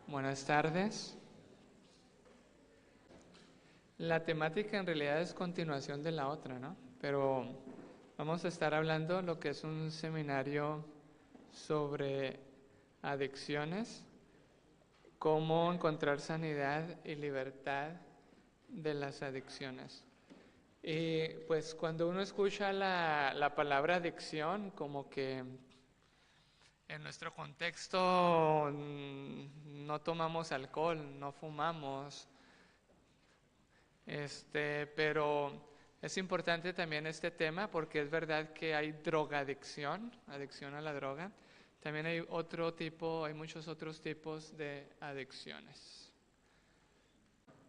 Buenas tardes. La temática en realidad es continuación de la otra, ¿no? Pero vamos a estar hablando lo que es un seminario sobre adicciones, cómo encontrar sanidad y libertad de las adicciones. Y pues cuando uno escucha la palabra adicción, como que en nuestro contexto no tomamos alcohol, no fumamos, pero es importante también este tema porque es verdad que hay drogadicción, adicción a la droga. También hay hay muchos otros tipos de adicciones.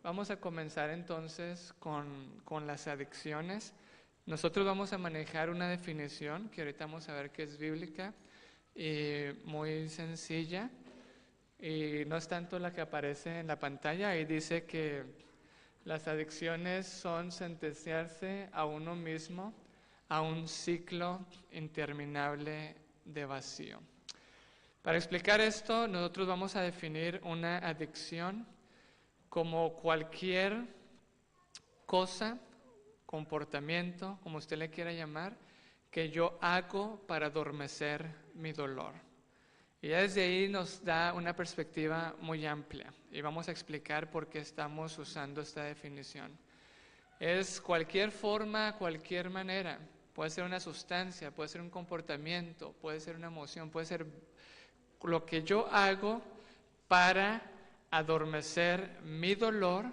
Vamos a comenzar entonces con las adicciones. Nosotros vamos a manejar una definición que ahorita vamos a ver que es bíblica y muy sencilla. Y no es tanto la que aparece en la pantalla, ahí dice que las adicciones son sentenciarse a uno mismo a un ciclo interminable de vacío. Para explicar esto, nosotros vamos a definir una adicción como cualquier cosa, comportamiento, como usted le quiera llamar, que yo hago para adormecer mi dolor. Y ya desde ahí nos da una perspectiva muy amplia y vamos a explicar por qué estamos usando esta definición. Es cualquier forma, cualquier manera. Puede ser una sustancia, puede ser un comportamiento, puede ser una emoción, puede ser lo que yo hago para adormecer mi dolor,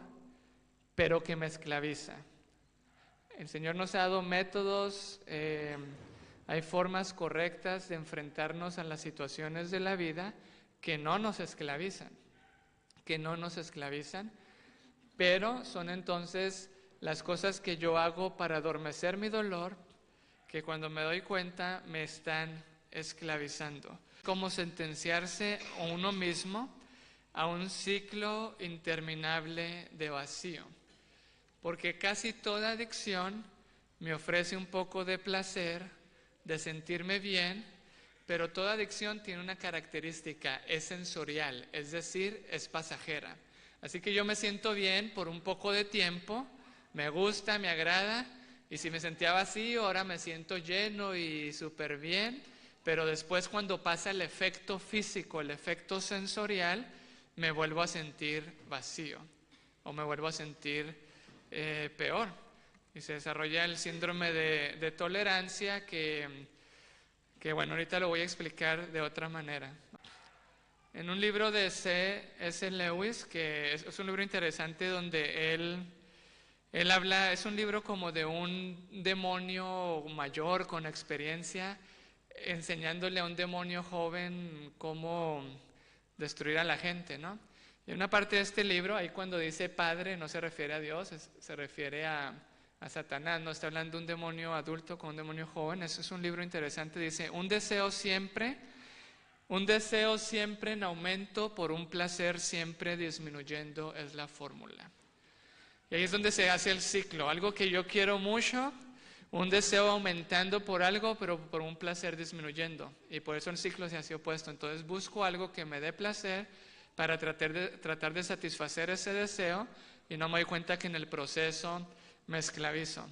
pero que me esclaviza. El Señor nos ha dado métodos, hay formas correctas de enfrentarnos a las situaciones de la vida que no nos esclavizan, pero son entonces las cosas que yo hago para adormecer mi dolor, que cuando me doy cuenta me están esclavizando. Como sentenciarse a uno mismo a un ciclo interminable de vacío. Porque casi toda adicción me ofrece un poco de placer, de sentirme bien, pero toda adicción tiene una característica, es sensorial, es decir, es pasajera. Así que yo me siento bien por un poco de tiempo, me gusta, me agrada, y si me sentía vacío, ahora me siento lleno y súper bien, pero después cuando pasa el efecto físico, el efecto sensorial, me vuelvo a sentir vacío, o me vuelvo a sentir peor. Y se desarrolla el síndrome de tolerancia que bueno, ahorita lo voy a explicar de otra manera. En un libro de C.S. Lewis, que es un libro interesante donde él habla, es un libro como de un demonio mayor con experiencia, enseñándole a un demonio joven cómo destruir a la gente, ¿no? Y una parte de este libro, ahí cuando dice padre, no se refiere a Dios, se refiere a Satanás, no está hablando de un demonio adulto con un demonio joven. Eso es un libro interesante, dice, un deseo siempre en aumento por un placer siempre disminuyendo es la fórmula. Y ahí es donde se hace el ciclo, algo que yo quiero mucho, un deseo aumentando por algo, pero por un placer disminuyendo. Y por eso el ciclo se hace opuesto. Entonces busco algo que me dé placer para tratar de satisfacer ese deseo y no me doy cuenta que en el proceso me esclavizo.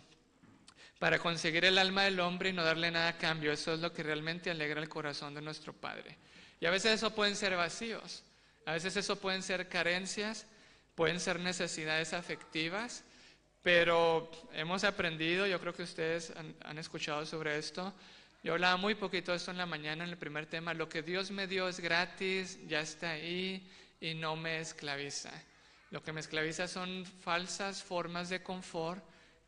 Para conseguir el alma del hombre y no darle nada a cambio, eso es lo que realmente alegra el corazón de nuestro Padre. Y a veces eso pueden ser vacíos, a veces eso pueden ser carencias, pueden ser necesidades afectivas, pero hemos aprendido, yo creo que ustedes han escuchado sobre esto. Yo hablaba muy poquito de esto en la mañana en el primer tema. Lo que Dios me dio es gratis, ya está ahí y no me esclaviza. Lo que me esclaviza son falsas formas de confort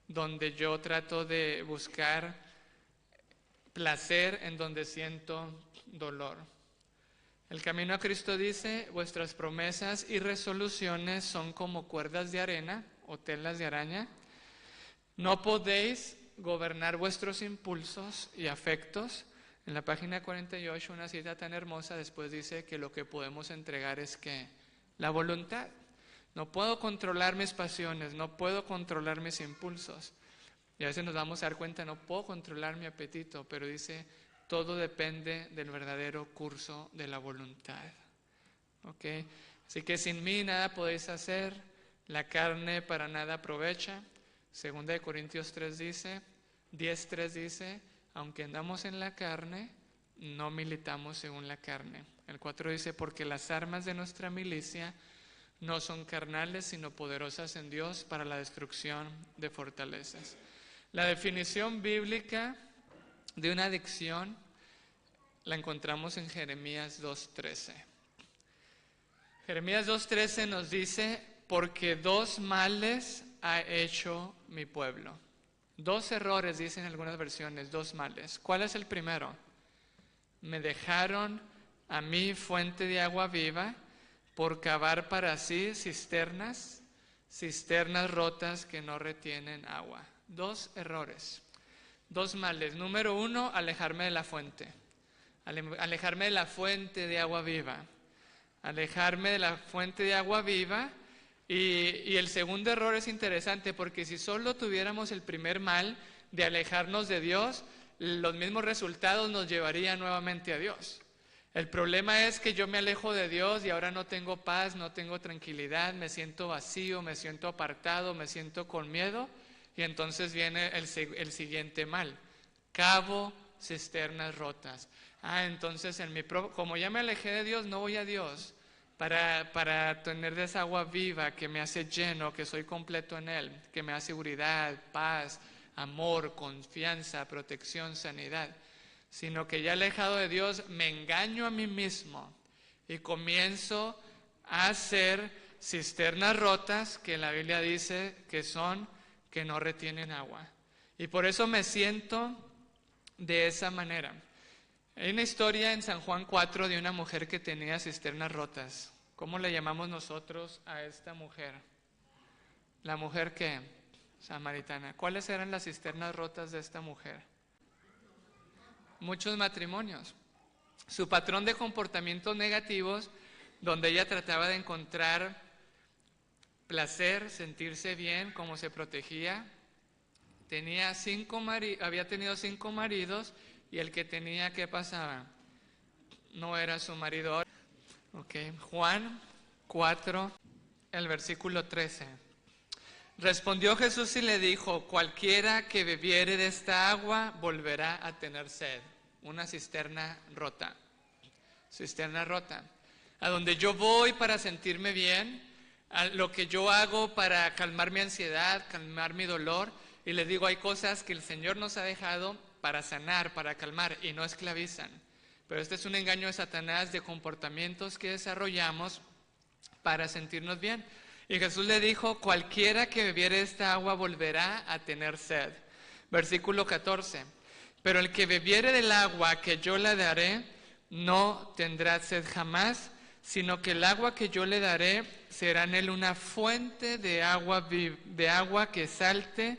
donde yo trato de buscar placer en donde siento dolor. El camino a Cristo dice, vuestras promesas y resoluciones son como cuerdas de arena o telas de araña. No podéis gobernar vuestros impulsos y afectos. En la página 48, una cita tan hermosa, después dice que lo que podemos entregar es que la voluntad. No puedo controlar mis pasiones, no puedo controlar mis impulsos. Y a veces nos vamos a dar cuenta, no puedo controlar mi apetito, pero dice, todo depende del verdadero curso de la voluntad. ¿Okay? Así que sin mí nada podéis hacer, la carne para nada aprovecha. 2 Corintios 3 dice, 10:3 dice, aunque andamos en la carne, no militamos según la carne. El 4 dice, porque las armas de nuestra milicia no son carnales, sino poderosas en Dios para la destrucción de fortalezas. La definición bíblica de una adicción la encontramos en Jeremías 2:13. Jeremías 2:13 nos dice, porque 2 males ha hecho mi pueblo. 2 errores, dicen algunas versiones, 2 males. ¿Cuál es el primero? Me dejaron a mí fuente de agua viva por cavar para sí cisternas rotas que no retienen agua. 2 errores, 2 males. Número 1, alejarme de la fuente. Alejarme de la fuente de agua viva. Alejarme de la fuente de agua viva. Y el segundo error es interesante porque si solo tuviéramos el primer mal de alejarnos de Dios, los mismos resultados nos llevarían nuevamente a Dios. El problema es que yo me alejo de Dios y ahora no tengo paz, no tengo tranquilidad, me siento vacío, me siento apartado, me siento con miedo y entonces viene el siguiente mal. Cavo cisternas rotas. Entonces como ya me alejé de Dios, no voy a Dios para tener de esa agua viva que me hace lleno, que soy completo en Él, que me da seguridad, paz, amor, confianza, protección, sanidad. Sino que ya alejado de Dios me engaño a mí mismo y comienzo a hacer cisternas rotas que la Biblia dice que no retienen agua. Y por eso me siento de esa manera. Hay una historia en San Juan 4 de una mujer que tenía cisternas rotas. ¿Cómo le llamamos nosotros a esta mujer? ¿La mujer qué? Samaritana. ¿Cuáles eran las cisternas rotas de esta mujer? Muchos matrimonios. Su patrón de comportamientos negativos, donde ella trataba de encontrar placer, sentirse bien, cómo se protegía. Había tenido 5 maridos y el que tenía, ¿qué pasaba? No era su marido. Juan 4, el versículo 13. Respondió Jesús y le dijo, cualquiera que bebiere de esta agua volverá a tener sed. Una cisterna rota. Cisterna rota. A donde yo voy para sentirme bien, a lo que yo hago para calmar mi ansiedad, calmar mi dolor, y les digo, hay cosas que el Señor nos ha dejado para sanar, para calmar, y no esclavizan. Pero este es un engaño de Satanás de comportamientos que desarrollamos para sentirnos bien. Y Jesús le dijo, cualquiera que bebiere esta agua volverá a tener sed. Versículo 14. Pero el que bebiere del agua que yo le daré, no tendrá sed jamás, sino que el agua que yo le daré será en él una fuente de agua que salte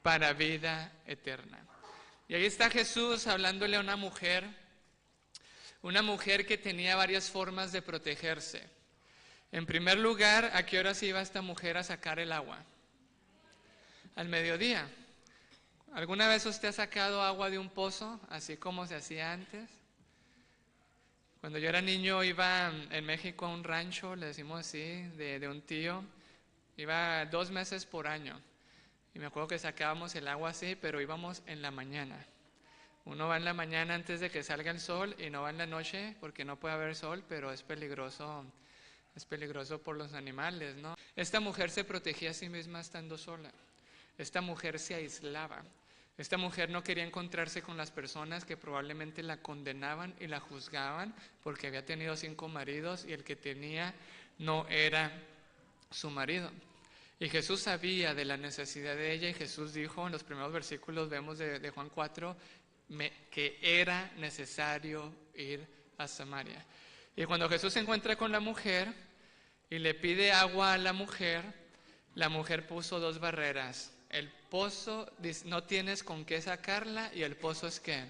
para vida eterna. Y ahí está Jesús hablándole a una mujer que tenía varias formas de protegerse. En primer lugar, ¿a qué horas iba esta mujer a sacar el agua? Al mediodía. ¿Alguna vez usted ha sacado agua de un pozo, así como se hacía antes? Cuando yo era niño iba en México a un rancho, le decimos así, de un tío. Iba 2 meses por año. Y me acuerdo que sacábamos el agua así, pero íbamos en la mañana. Uno va en la mañana antes de que salga el sol y no va en la noche porque no puede haber sol, pero es peligroso por los animales, ¿no? Esta mujer se protegía a sí misma estando sola. Esta mujer se aislaba. Esta mujer no quería encontrarse con las personas que probablemente la condenaban y la juzgaban porque había tenido 5 maridos y el que tenía no era su marido. Y Jesús sabía de la necesidad de ella y Jesús dijo, en los primeros versículos vemos de Juan 4, que era necesario ir a Samaria. Y cuando Jesús se encuentra con la mujer y le pide agua a la mujer puso 2 barreras. El pozo, no tienes con qué sacarla, y el pozo es ¿qué?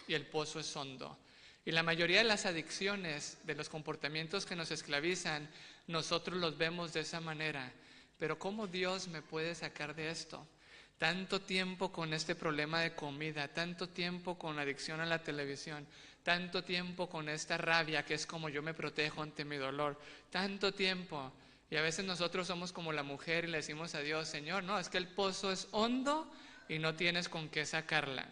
Y el pozo es hondo. Y la mayoría de las adicciones, de los comportamientos que nos esclavizan, nosotros los vemos de esa manera. Pero ¿cómo Dios me puede sacar de esto? Tanto tiempo con este problema de comida, tanto tiempo con adicción a la televisión, tanto tiempo con esta rabia que es como yo me protejo ante mi dolor, tanto tiempo. Y a veces nosotros somos como la mujer y le decimos a Dios, Señor, no, es que el pozo es hondo y no tienes con qué sacarla.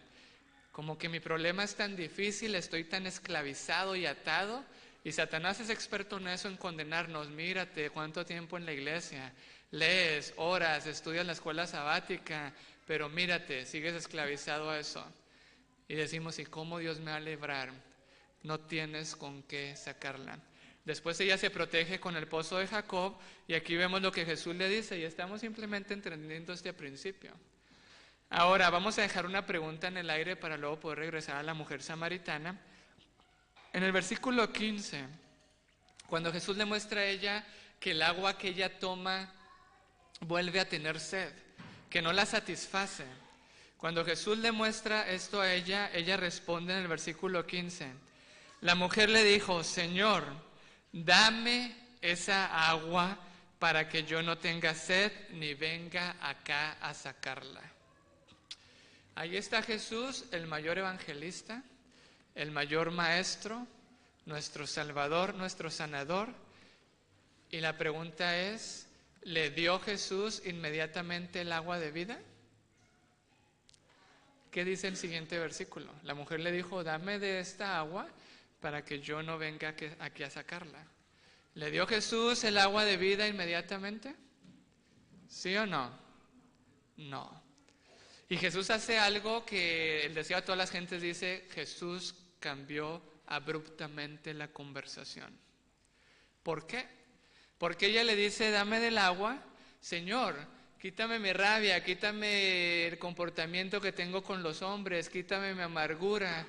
Como que mi problema es tan difícil, estoy tan esclavizado y atado. Y Satanás es experto en eso, en condenarnos. Mírate cuánto tiempo en la iglesia, lees, oras, estudias la escuela sabática, pero mírate, sigues esclavizado a eso. Y decimos, ¿y cómo Dios me va a librar? No tienes con qué sacarla. Después ella se protege con el pozo de Jacob, y aquí vemos lo que Jesús le dice, y estamos simplemente entendiendo este principio. Ahora vamos a dejar una pregunta en el aire para luego poder regresar a la mujer samaritana. En el versículo 15, cuando Jesús le muestra a ella que el agua que ella toma vuelve a tener sed, que no la satisface. Cuando Jesús le muestra esto a ella, ella responde en el versículo 15. La mujer le dijo, Señor, dame esa agua para que yo no tenga sed ni venga acá a sacarla. Ahí está Jesús, el mayor evangelista, el mayor maestro, nuestro Salvador, nuestro sanador. Y la pregunta es, ¿le dio Jesús inmediatamente el agua de vida? ¿Qué dice el siguiente versículo? La mujer le dijo, dame de esta agua para que yo no venga aquí a sacarla. ¿Le dio Jesús el agua de vida inmediatamente? ¿Sí o no? No. Y Jesús hace algo que el deseo de todas las gentes dice, Jesús cambió abruptamente la conversación. ¿Por qué? Porque ella le dice, dame del agua, Señor, quítame mi rabia, quítame el comportamiento que tengo con los hombres, quítame mi amargura.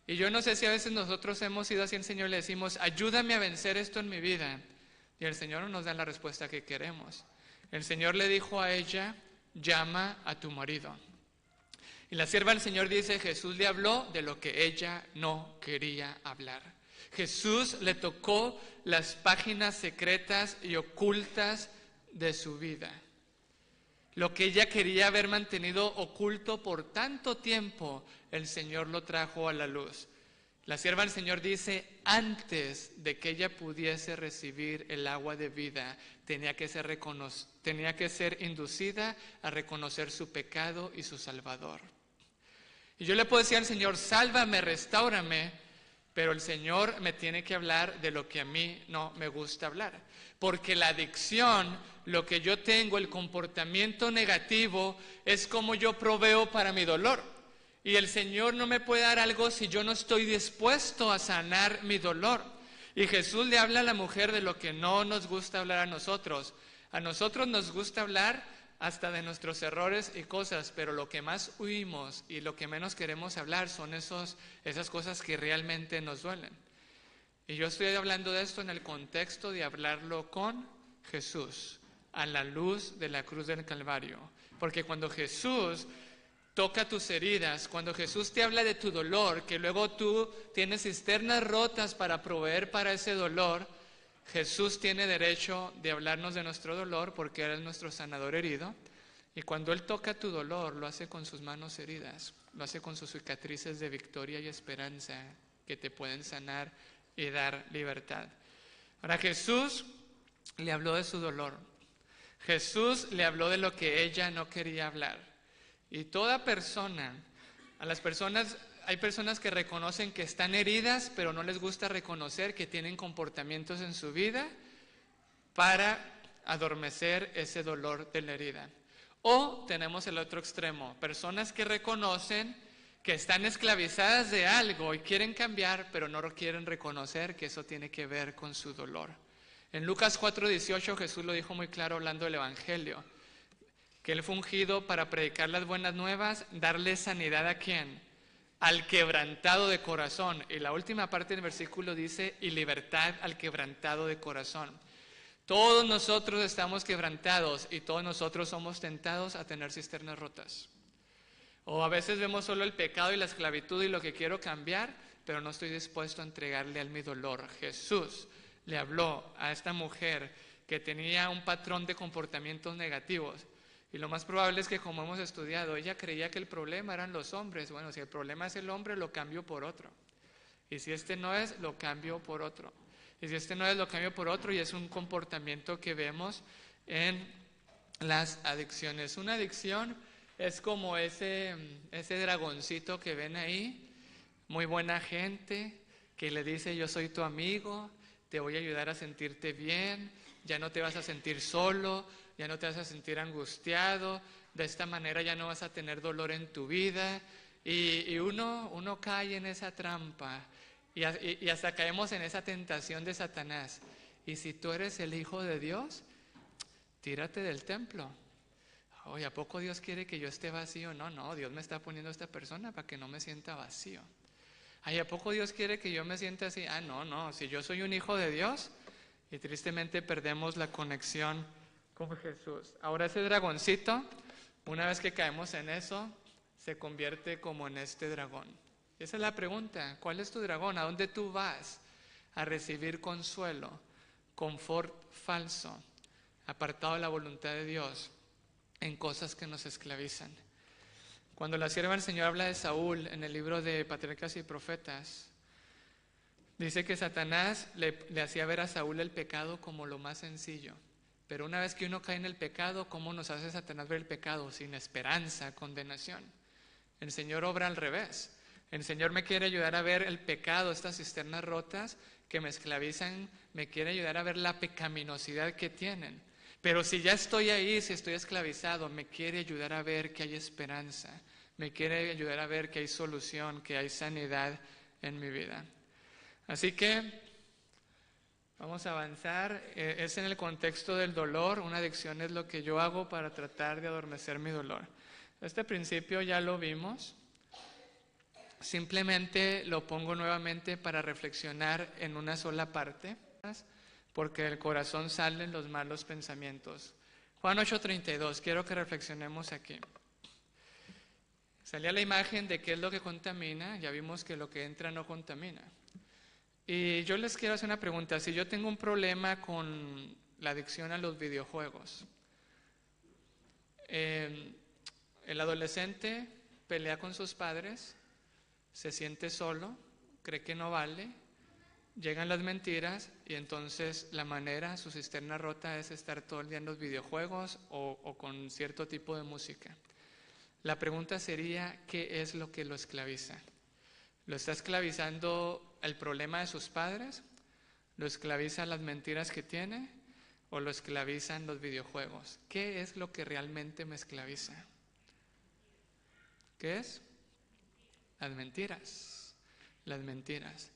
Y yo no sé si a veces nosotros hemos ido así al Señor y le decimos, ayúdame a vencer esto en mi vida. Y el Señor no nos da la respuesta que queremos. El Señor le dijo a ella, llama a tu marido. Y la sierva del Señor dice, Jesús le habló de lo que ella no quería hablar. Jesús le tocó las páginas secretas y ocultas de su vida. Lo que ella quería haber mantenido oculto por tanto tiempo, el Señor lo trajo a la luz. La sierva del Señor dice, antes de que ella pudiese recibir el agua de vida, tenía que ser inducida a reconocer su pecado y su Salvador. Y yo le puedo decir al Señor, sálvame, restáurame, pero el Señor me tiene que hablar de lo que a mí no me gusta hablar. Porque la adicción, lo que yo tengo, el comportamiento negativo, es como yo proveo para mi dolor. Y el Señor no me puede dar algo si yo no estoy dispuesto a sanar mi dolor. Y Jesús le habla a la mujer de lo que no nos gusta hablar a nosotros. A nosotros nos gusta hablar hasta de nuestros errores y cosas, pero lo que más huimos y lo que menos queremos hablar son esas cosas que realmente nos duelen. Y yo estoy hablando de esto en el contexto de hablarlo con Jesús, a la luz de la cruz del Calvario. Porque cuando Jesús toca tus heridas, cuando Jesús te habla de tu dolor, que luego tú tienes cisternas rotas para proveer para ese dolor, Jesús tiene derecho de hablarnos de nuestro dolor porque Él es nuestro sanador herido. Y cuando Él toca tu dolor, lo hace con sus manos heridas, lo hace con sus cicatrices de victoria y esperanza que te pueden sanar y dar libertad. Ahora Jesús le habló de su dolor. Jesús le habló de lo que ella no quería hablar. Y toda persona, hay personas que reconocen que están heridas, pero no les gusta reconocer que tienen comportamientos en su vida para adormecer ese dolor de la herida. O tenemos el otro extremo, personas que reconocen que están esclavizadas de algo y quieren cambiar, pero no quieren reconocer que eso tiene que ver con su dolor. En Lucas 4:18 Jesús lo dijo muy claro hablando del Evangelio, que Él fue ungido para predicar las buenas nuevas, darle sanidad ¿a quién? Al quebrantado de corazón. Y la última parte del versículo dice, y libertad al quebrantado de corazón. Todos nosotros estamos quebrantados y todos nosotros somos tentados a tener cisternas rotas. O a veces vemos solo el pecado y la esclavitud y lo que quiero cambiar, pero no estoy dispuesto a entregarle a mi dolor. Jesús le habló a esta mujer que tenía un patrón de comportamientos negativos. Y lo más probable es que, como hemos estudiado, ella creía que el problema eran los hombres. Bueno, si el problema es el hombre, lo cambio por otro. Y si este no es, lo cambio por otro. Y si este no es, lo cambio por otro, y es un comportamiento que vemos en las adicciones. Una adicción es como ese dragoncito que ven ahí, muy buena gente, que le dice: yo soy tu amigo, te voy a ayudar a sentirte bien, ya no te vas a sentir solo, ya no te vas a sentir angustiado, de esta manera ya no vas a tener dolor en tu vida. Y uno cae en esa trampa y hasta caemos en esa tentación de Satanás. Y si tú eres el Hijo de Dios, tírate del templo. Oye, ¿a poco Dios quiere que yo esté vacío? No, Dios me está poniendo a esta persona para que no me sienta vacío. Ay, ¿a poco Dios quiere que yo me sienta así? No, si yo soy un hijo de Dios. Y tristemente perdemos la conexión con Jesús. Ahora ese dragoncito, una vez que caemos en eso, se convierte como en este dragón. Y esa es la pregunta: ¿cuál es tu dragón? ¿A dónde tú vas a recibir consuelo, confort falso, apartado de la voluntad de Dios, en cosas que nos esclavizan? Cuando la sierva del Señor habla de Saúl en el libro de Patriarcas y Profetas, dice que Satanás le hacía ver a Saúl el pecado como lo más sencillo. Pero una vez que uno cae en el pecado, ¿cómo nos hace Satanás ver el pecado? Sin esperanza, condenación. El Señor obra al revés. El Señor me quiere ayudar a ver el pecado, estas cisternas rotas que me esclavizan, me quiere ayudar a ver la pecaminosidad que tienen. Pero si ya estoy ahí, si estoy esclavizado, me quiere ayudar a ver que hay esperanza, me quiere ayudar a ver que hay solución, que hay sanidad en mi vida. Así que vamos a avanzar. Es en el contexto del dolor. Una adicción es lo que yo hago para tratar de adormecer mi dolor. Este principio ya lo vimos. Simplemente lo pongo nuevamente para reflexionar en una sola parte, porque del corazón salen los malos pensamientos. Juan 8:32, quiero que reflexionemos aquí. Salía la imagen de qué es lo que contamina. Ya vimos que lo que entra no contamina. Y yo les quiero hacer una pregunta. Si yo tengo un problema con la adicción a los videojuegos, el adolescente pelea con sus padres, se siente solo, cree que no vale, llegan las mentiras y entonces la manera, su cisterna rota, es estar todo el día en los videojuegos o con cierto tipo de música. La pregunta sería: ¿qué es lo que lo esclaviza? ¿Lo está esclavizando el problema de sus padres? ¿Lo esclaviza las mentiras que tiene? ¿O lo esclavizan los videojuegos? ¿Qué es lo que realmente me esclaviza? ¿Qué es? Las mentiras. Las mentiras.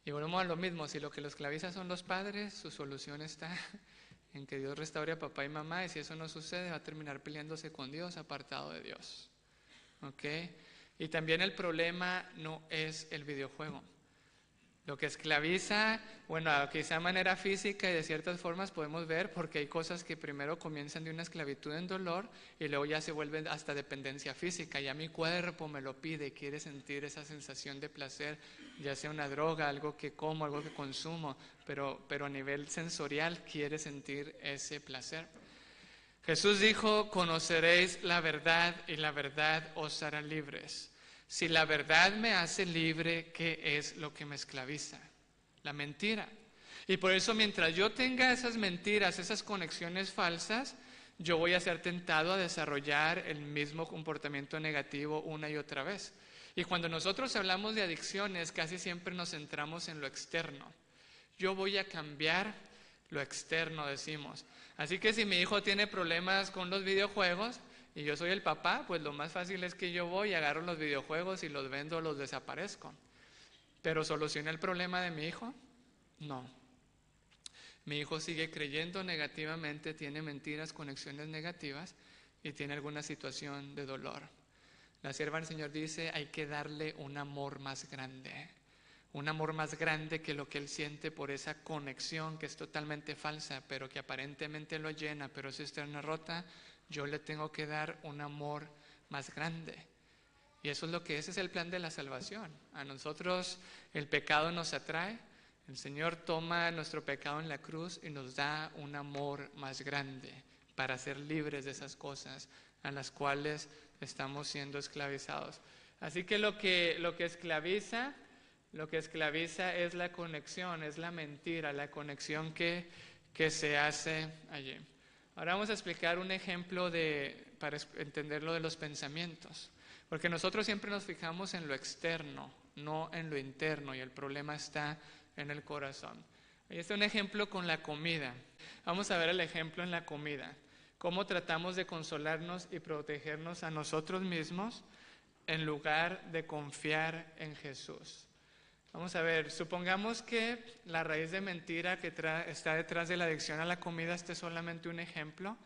Y volvemos a lo mismo: si lo que lo esclaviza son los padres, su solución está en que Dios restaure a papá y mamá, y si eso no sucede, va a terminar peleándose con Dios, apartado de Dios. ¿Ok? Y también el problema no es el videojuego. Lo que esclaviza, bueno, quizá de manera física y de ciertas formas podemos ver, porque hay cosas que primero comienzan de una esclavitud en dolor y luego ya se vuelven hasta dependencia física. Ya mi cuerpo me lo pide, quiere sentir esa sensación de placer, ya sea una droga, algo que como, algo que consumo, pero a nivel sensorial quiere sentir ese placer. Jesús dijo: conoceréis la verdad y la verdad os hará libres. Si la verdad me hace libre, ¿qué es lo que me esclaviza? La mentira. Y por eso, mientras yo tenga esas mentiras, esas conexiones falsas, yo voy a ser tentado a desarrollar el mismo comportamiento negativo una y otra vez. Y cuando nosotros hablamos de adicciones, casi siempre nos centramos en lo externo. Yo voy a cambiar lo externo, decimos. Así que si mi hijo tiene problemas con los videojuegos y yo soy el papá, pues lo más fácil es que yo voy y agarro los videojuegos y los vendo, los desaparezco. ¿Pero soluciona el problema de mi hijo? No. Mi hijo sigue creyendo negativamente, tiene mentiras, conexiones negativas y tiene alguna situación de dolor. La sierva del Señor dice: hay que darle un amor más grande. Un amor más grande que lo que él siente por esa conexión que es totalmente falsa, pero que aparentemente lo llena, pero es cisterna rota. Yo le tengo que dar un amor más grande. Y eso es lo que ese es el plan de la salvación. A nosotros el pecado nos atrae. El Señor toma nuestro pecado en la cruz y nos da un amor más grande para ser libres de esas cosas a las cuales estamos siendo esclavizados. Así que lo que esclaviza Lo que esclaviza es la conexión, es la mentira, la conexión que se hace allí. Ahora vamos a explicar un ejemplo para entender lo de los pensamientos. Porque nosotros siempre nos fijamos en lo externo, no en lo interno, y el problema está en el corazón. Ahí está un ejemplo con la comida. Vamos a ver el ejemplo en la comida. Cómo tratamos de consolarnos y protegernos a nosotros mismos en lugar de confiar en Jesús. Vamos a ver, supongamos que la raíz de mentira que está detrás de la adicción a la comida, este es solamente un ejemplo,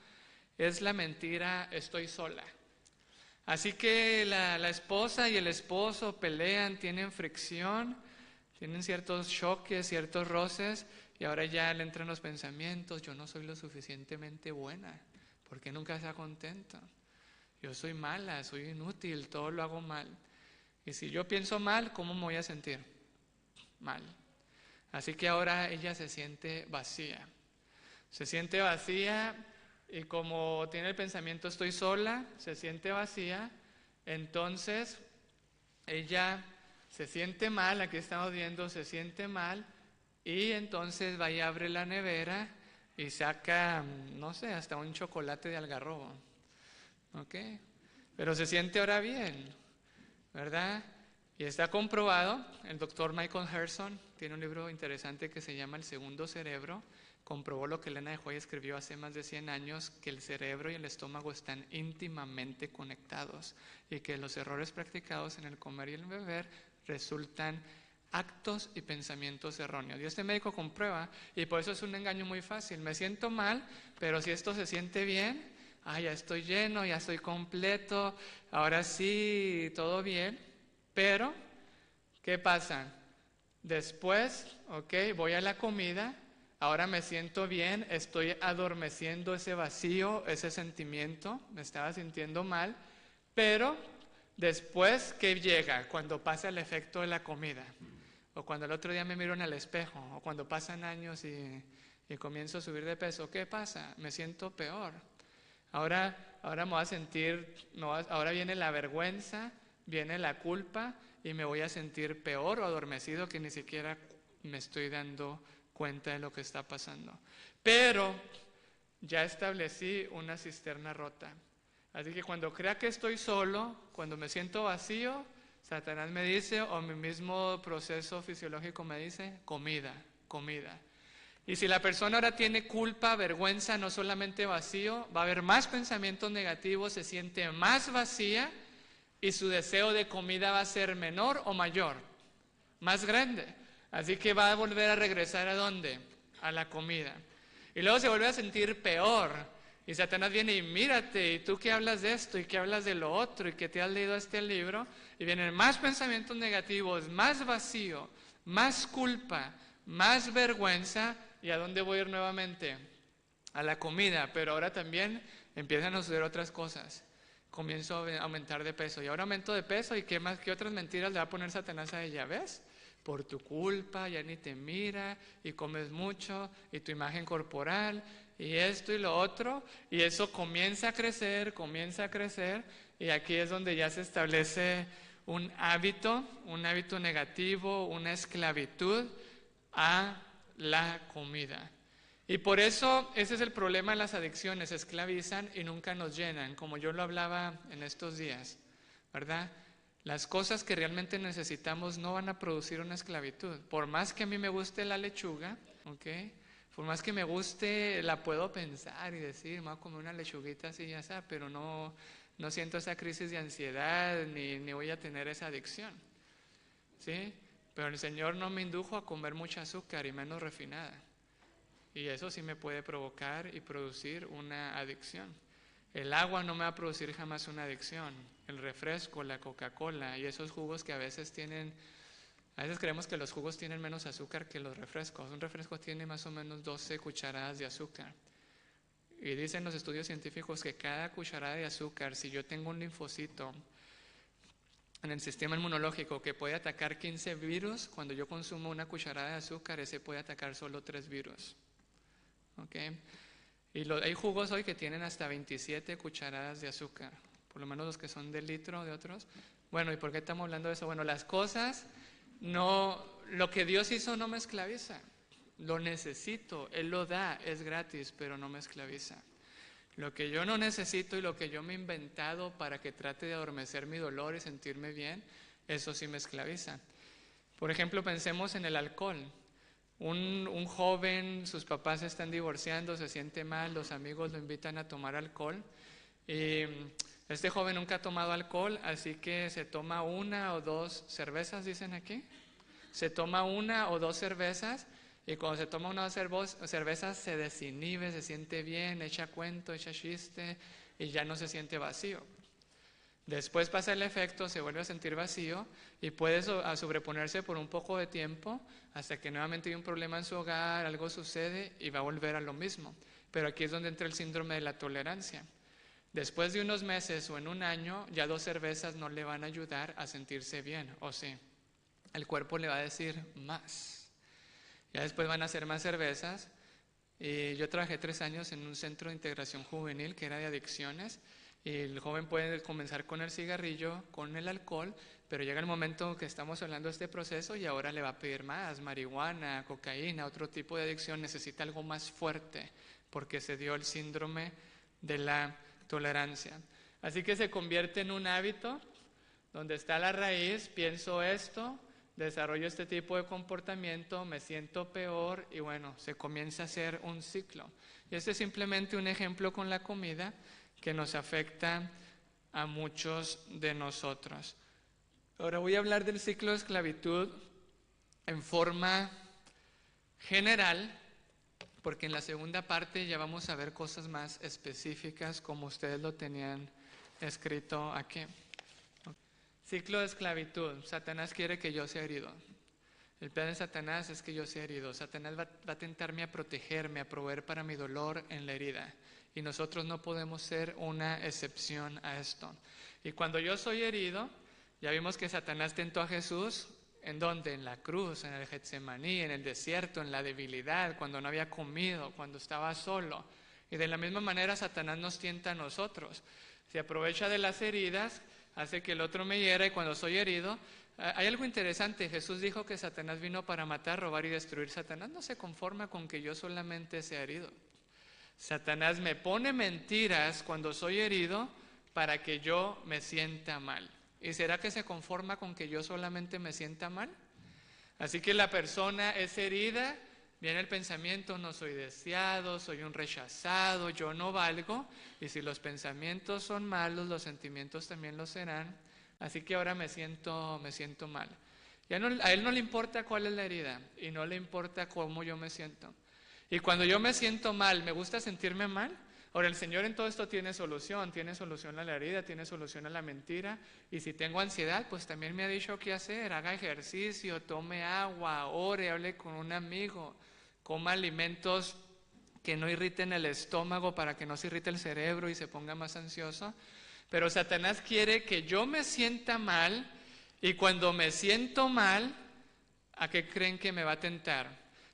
es la mentira estoy sola. Así que la esposa y el esposo pelean, tienen fricción, tienen ciertos choques, ciertos roces, y ahora ya le entran los pensamientos, yo no soy lo suficientemente buena, ¿por qué nunca está contenta? Yo soy mala, soy inútil, todo lo hago mal. Y si yo pienso mal, ¿cómo me voy a sentir? Mal. Así que ahora ella se siente vacía. Se siente vacía y como tiene el pensamiento estoy sola, se siente vacía, entonces ella se siente mal, aquí estamos viendo, se siente mal y entonces va y abre la nevera y saca, no sé, hasta un chocolate de algarrobo. ¿Ok? Pero se siente ahora bien, ¿verdad? Y está comprobado, el doctor Michael Herson tiene un libro interesante que se llama El Segundo Cerebro, comprobó lo que Elena de Hoy escribió hace más de 100 años, que el cerebro y el estómago están íntimamente conectados y que los errores practicados en el comer y el beber resultan actos y pensamientos erróneos. Y este médico comprueba, y por eso es un engaño muy fácil. Me siento mal, pero si esto se siente bien, ya estoy lleno, ya estoy completo, ahora sí, todo bien. Pero, ¿qué pasa? Después, voy a la comida, ahora me siento bien, estoy adormeciendo ese vacío, ese sentimiento, me estaba sintiendo mal, pero después, ¿qué llega? Cuando pasa el efecto de la comida, o cuando el otro día me miro en el espejo, o cuando pasan años y comienzo a subir de peso, ¿qué pasa? Me siento peor. Ahora me voy a sentir, ahora viene la vergüenza, viene la culpa y me voy a sentir peor o adormecido que ni siquiera me estoy dando cuenta de lo que está pasando. Pero ya establecí una cisterna rota. Así que cuando crea que estoy solo, cuando me siento vacío, Satanás me dice, o mi mismo proceso fisiológico me dice, comida, comida. Y si la persona ahora tiene culpa, vergüenza, no solamente vacío, va a haber más pensamientos negativos, se siente más vacía y su deseo de comida va a ser menor o mayor, más grande. Así que va a volver a regresar ¿a dónde? A la comida. Y luego se vuelve a sentir peor. Y Satanás viene y mírate, y tú que hablas de esto y que hablas de lo otro y que te has leído este libro, y vienen más pensamientos negativos, más vacío, más culpa, más vergüenza. ¿Y a dónde voy a ir nuevamente? A la comida, pero ahora también empiezan a suceder otras cosas. Comienzo a aumentar de peso, y ahora aumento de peso, ¿y qué otras mentiras le va a poner Satanás a ella? ¿Ves? Por tu culpa, ya ni te mira, y comes mucho, y tu imagen corporal, y esto y lo otro, y eso comienza a crecer, y aquí es donde ya se establece un hábito negativo, una esclavitud a la comida. Y por eso ese es el problema de las adicciones, esclavizan y nunca nos llenan, como yo lo hablaba en estos días, ¿verdad? Las cosas que realmente necesitamos no van a producir una esclavitud. Por más que a mí me guste la lechuga, por más que me guste, la puedo pensar y decir, me voy a comer una lechuguita así y ya está, pero no siento esa crisis de ansiedad ni voy a tener esa adicción, ¿sí? Pero el Señor no me indujo a comer mucha azúcar y menos refinada. Y eso sí me puede provocar y producir una adicción. El agua no me va a producir jamás una adicción. El refresco, la Coca-Cola y esos jugos que a veces creemos que los jugos tienen menos azúcar que los refrescos. Un refresco tiene más o menos 12 cucharadas de azúcar. Y dicen los estudios científicos que cada cucharada de azúcar, si yo tengo un linfocito en el sistema inmunológico que puede atacar 15 virus, cuando yo consumo una cucharada de azúcar, ese puede atacar solo 3 virus. Y hay jugos hoy que tienen hasta 27 cucharadas de azúcar, por lo menos los que son de litro, de otros. Bueno, ¿y por qué estamos hablando de eso? Bueno, las cosas No, lo que Dios hizo no me esclaviza. Lo necesito, Él lo da, es gratis, pero no me esclaviza. Lo que yo no necesito y lo que yo me he inventado para que trate de adormecer mi dolor y sentirme bien, eso sí me esclaviza. Por ejemplo, pensemos en el alcohol. Un joven, sus papás se están divorciando, se siente mal, los amigos lo invitan a tomar alcohol. Y este joven nunca ha tomado alcohol, así que se toma 1 o 2 cervezas, dicen aquí. Se toma 1 o 2 cervezas. Y cuando se toma 1 o 2 cervezas se desinhibe, se siente bien, echa cuento, echa chiste y ya no se siente vacío. Después pasa el efecto, se vuelve a sentir vacío y puede sobreponerse por un poco de tiempo hasta que nuevamente hay un problema en su hogar, algo sucede y va a volver a lo mismo. Pero aquí es donde entra el síndrome de la tolerancia. Después de unos meses o en un año, ya 2 cervezas no le van a ayudar a sentirse bien, ¿o sí? El cuerpo le va a decir más. Ya después van a hacer más cervezas. Y yo trabajé 3 años en un centro de integración juvenil que era de adicciones. Y el joven puede comenzar con el cigarrillo, con el alcohol, pero llega el momento que estamos hablando de este proceso y ahora le va a pedir más, marihuana, cocaína, otro tipo de adicción, necesita algo más fuerte porque se dio el síndrome de la tolerancia. Así que se convierte en un hábito donde está la raíz, pienso esto, desarrollo este tipo de comportamiento, me siento peor y bueno, se comienza a hacer un ciclo. Y este es simplemente un ejemplo con la comida que nos afecta a muchos de nosotros. Ahora voy a hablar del ciclo de esclavitud en forma general, porque en la segunda parte ya vamos a ver cosas más específicas como ustedes lo tenían escrito aquí. Ciclo de esclavitud. Satanás quiere que yo sea herido. El plan de Satanás es que yo sea herido. Satanás va a tentarme a protegerme, a proveer para mi dolor en la herida. Y nosotros no podemos ser una excepción a esto. Y cuando yo soy herido, ya vimos que Satanás tentó a Jesús, ¿en dónde? En la cruz, en el Getsemaní, en el desierto, en la debilidad, cuando no había comido, cuando estaba solo. Y de la misma manera Satanás nos tienta a nosotros. Se aprovecha de las heridas, hace que el otro me hiera y cuando soy herido, hay algo interesante. Jesús dijo que Satanás vino para matar, robar y destruir. Satanás no se conforma con que yo solamente sea herido. Satanás me pone mentiras cuando soy herido para que yo me sienta mal. ¿Y será que se conforma con que yo solamente me sienta mal? Así que la persona es herida, viene el pensamiento, no soy deseado, soy un rechazado, yo no valgo. Y si los pensamientos son malos, los sentimientos también lo serán. Así que ahora me siento mal. A él no le importa cuál es la herida y no le importa cómo yo me siento. Y cuando yo me siento mal, ¿me gusta sentirme mal? Ahora, el Señor en todo esto tiene solución a la herida, tiene solución a la mentira. Y si tengo ansiedad, pues también me ha dicho qué hacer. Haga ejercicio, tome agua, ore, hable con un amigo, coma alimentos que no irriten el estómago para que no se irrite el cerebro y se ponga más ansioso. Pero Satanás quiere que yo me sienta mal y cuando me siento mal, ¿a qué creen que me va a tentar?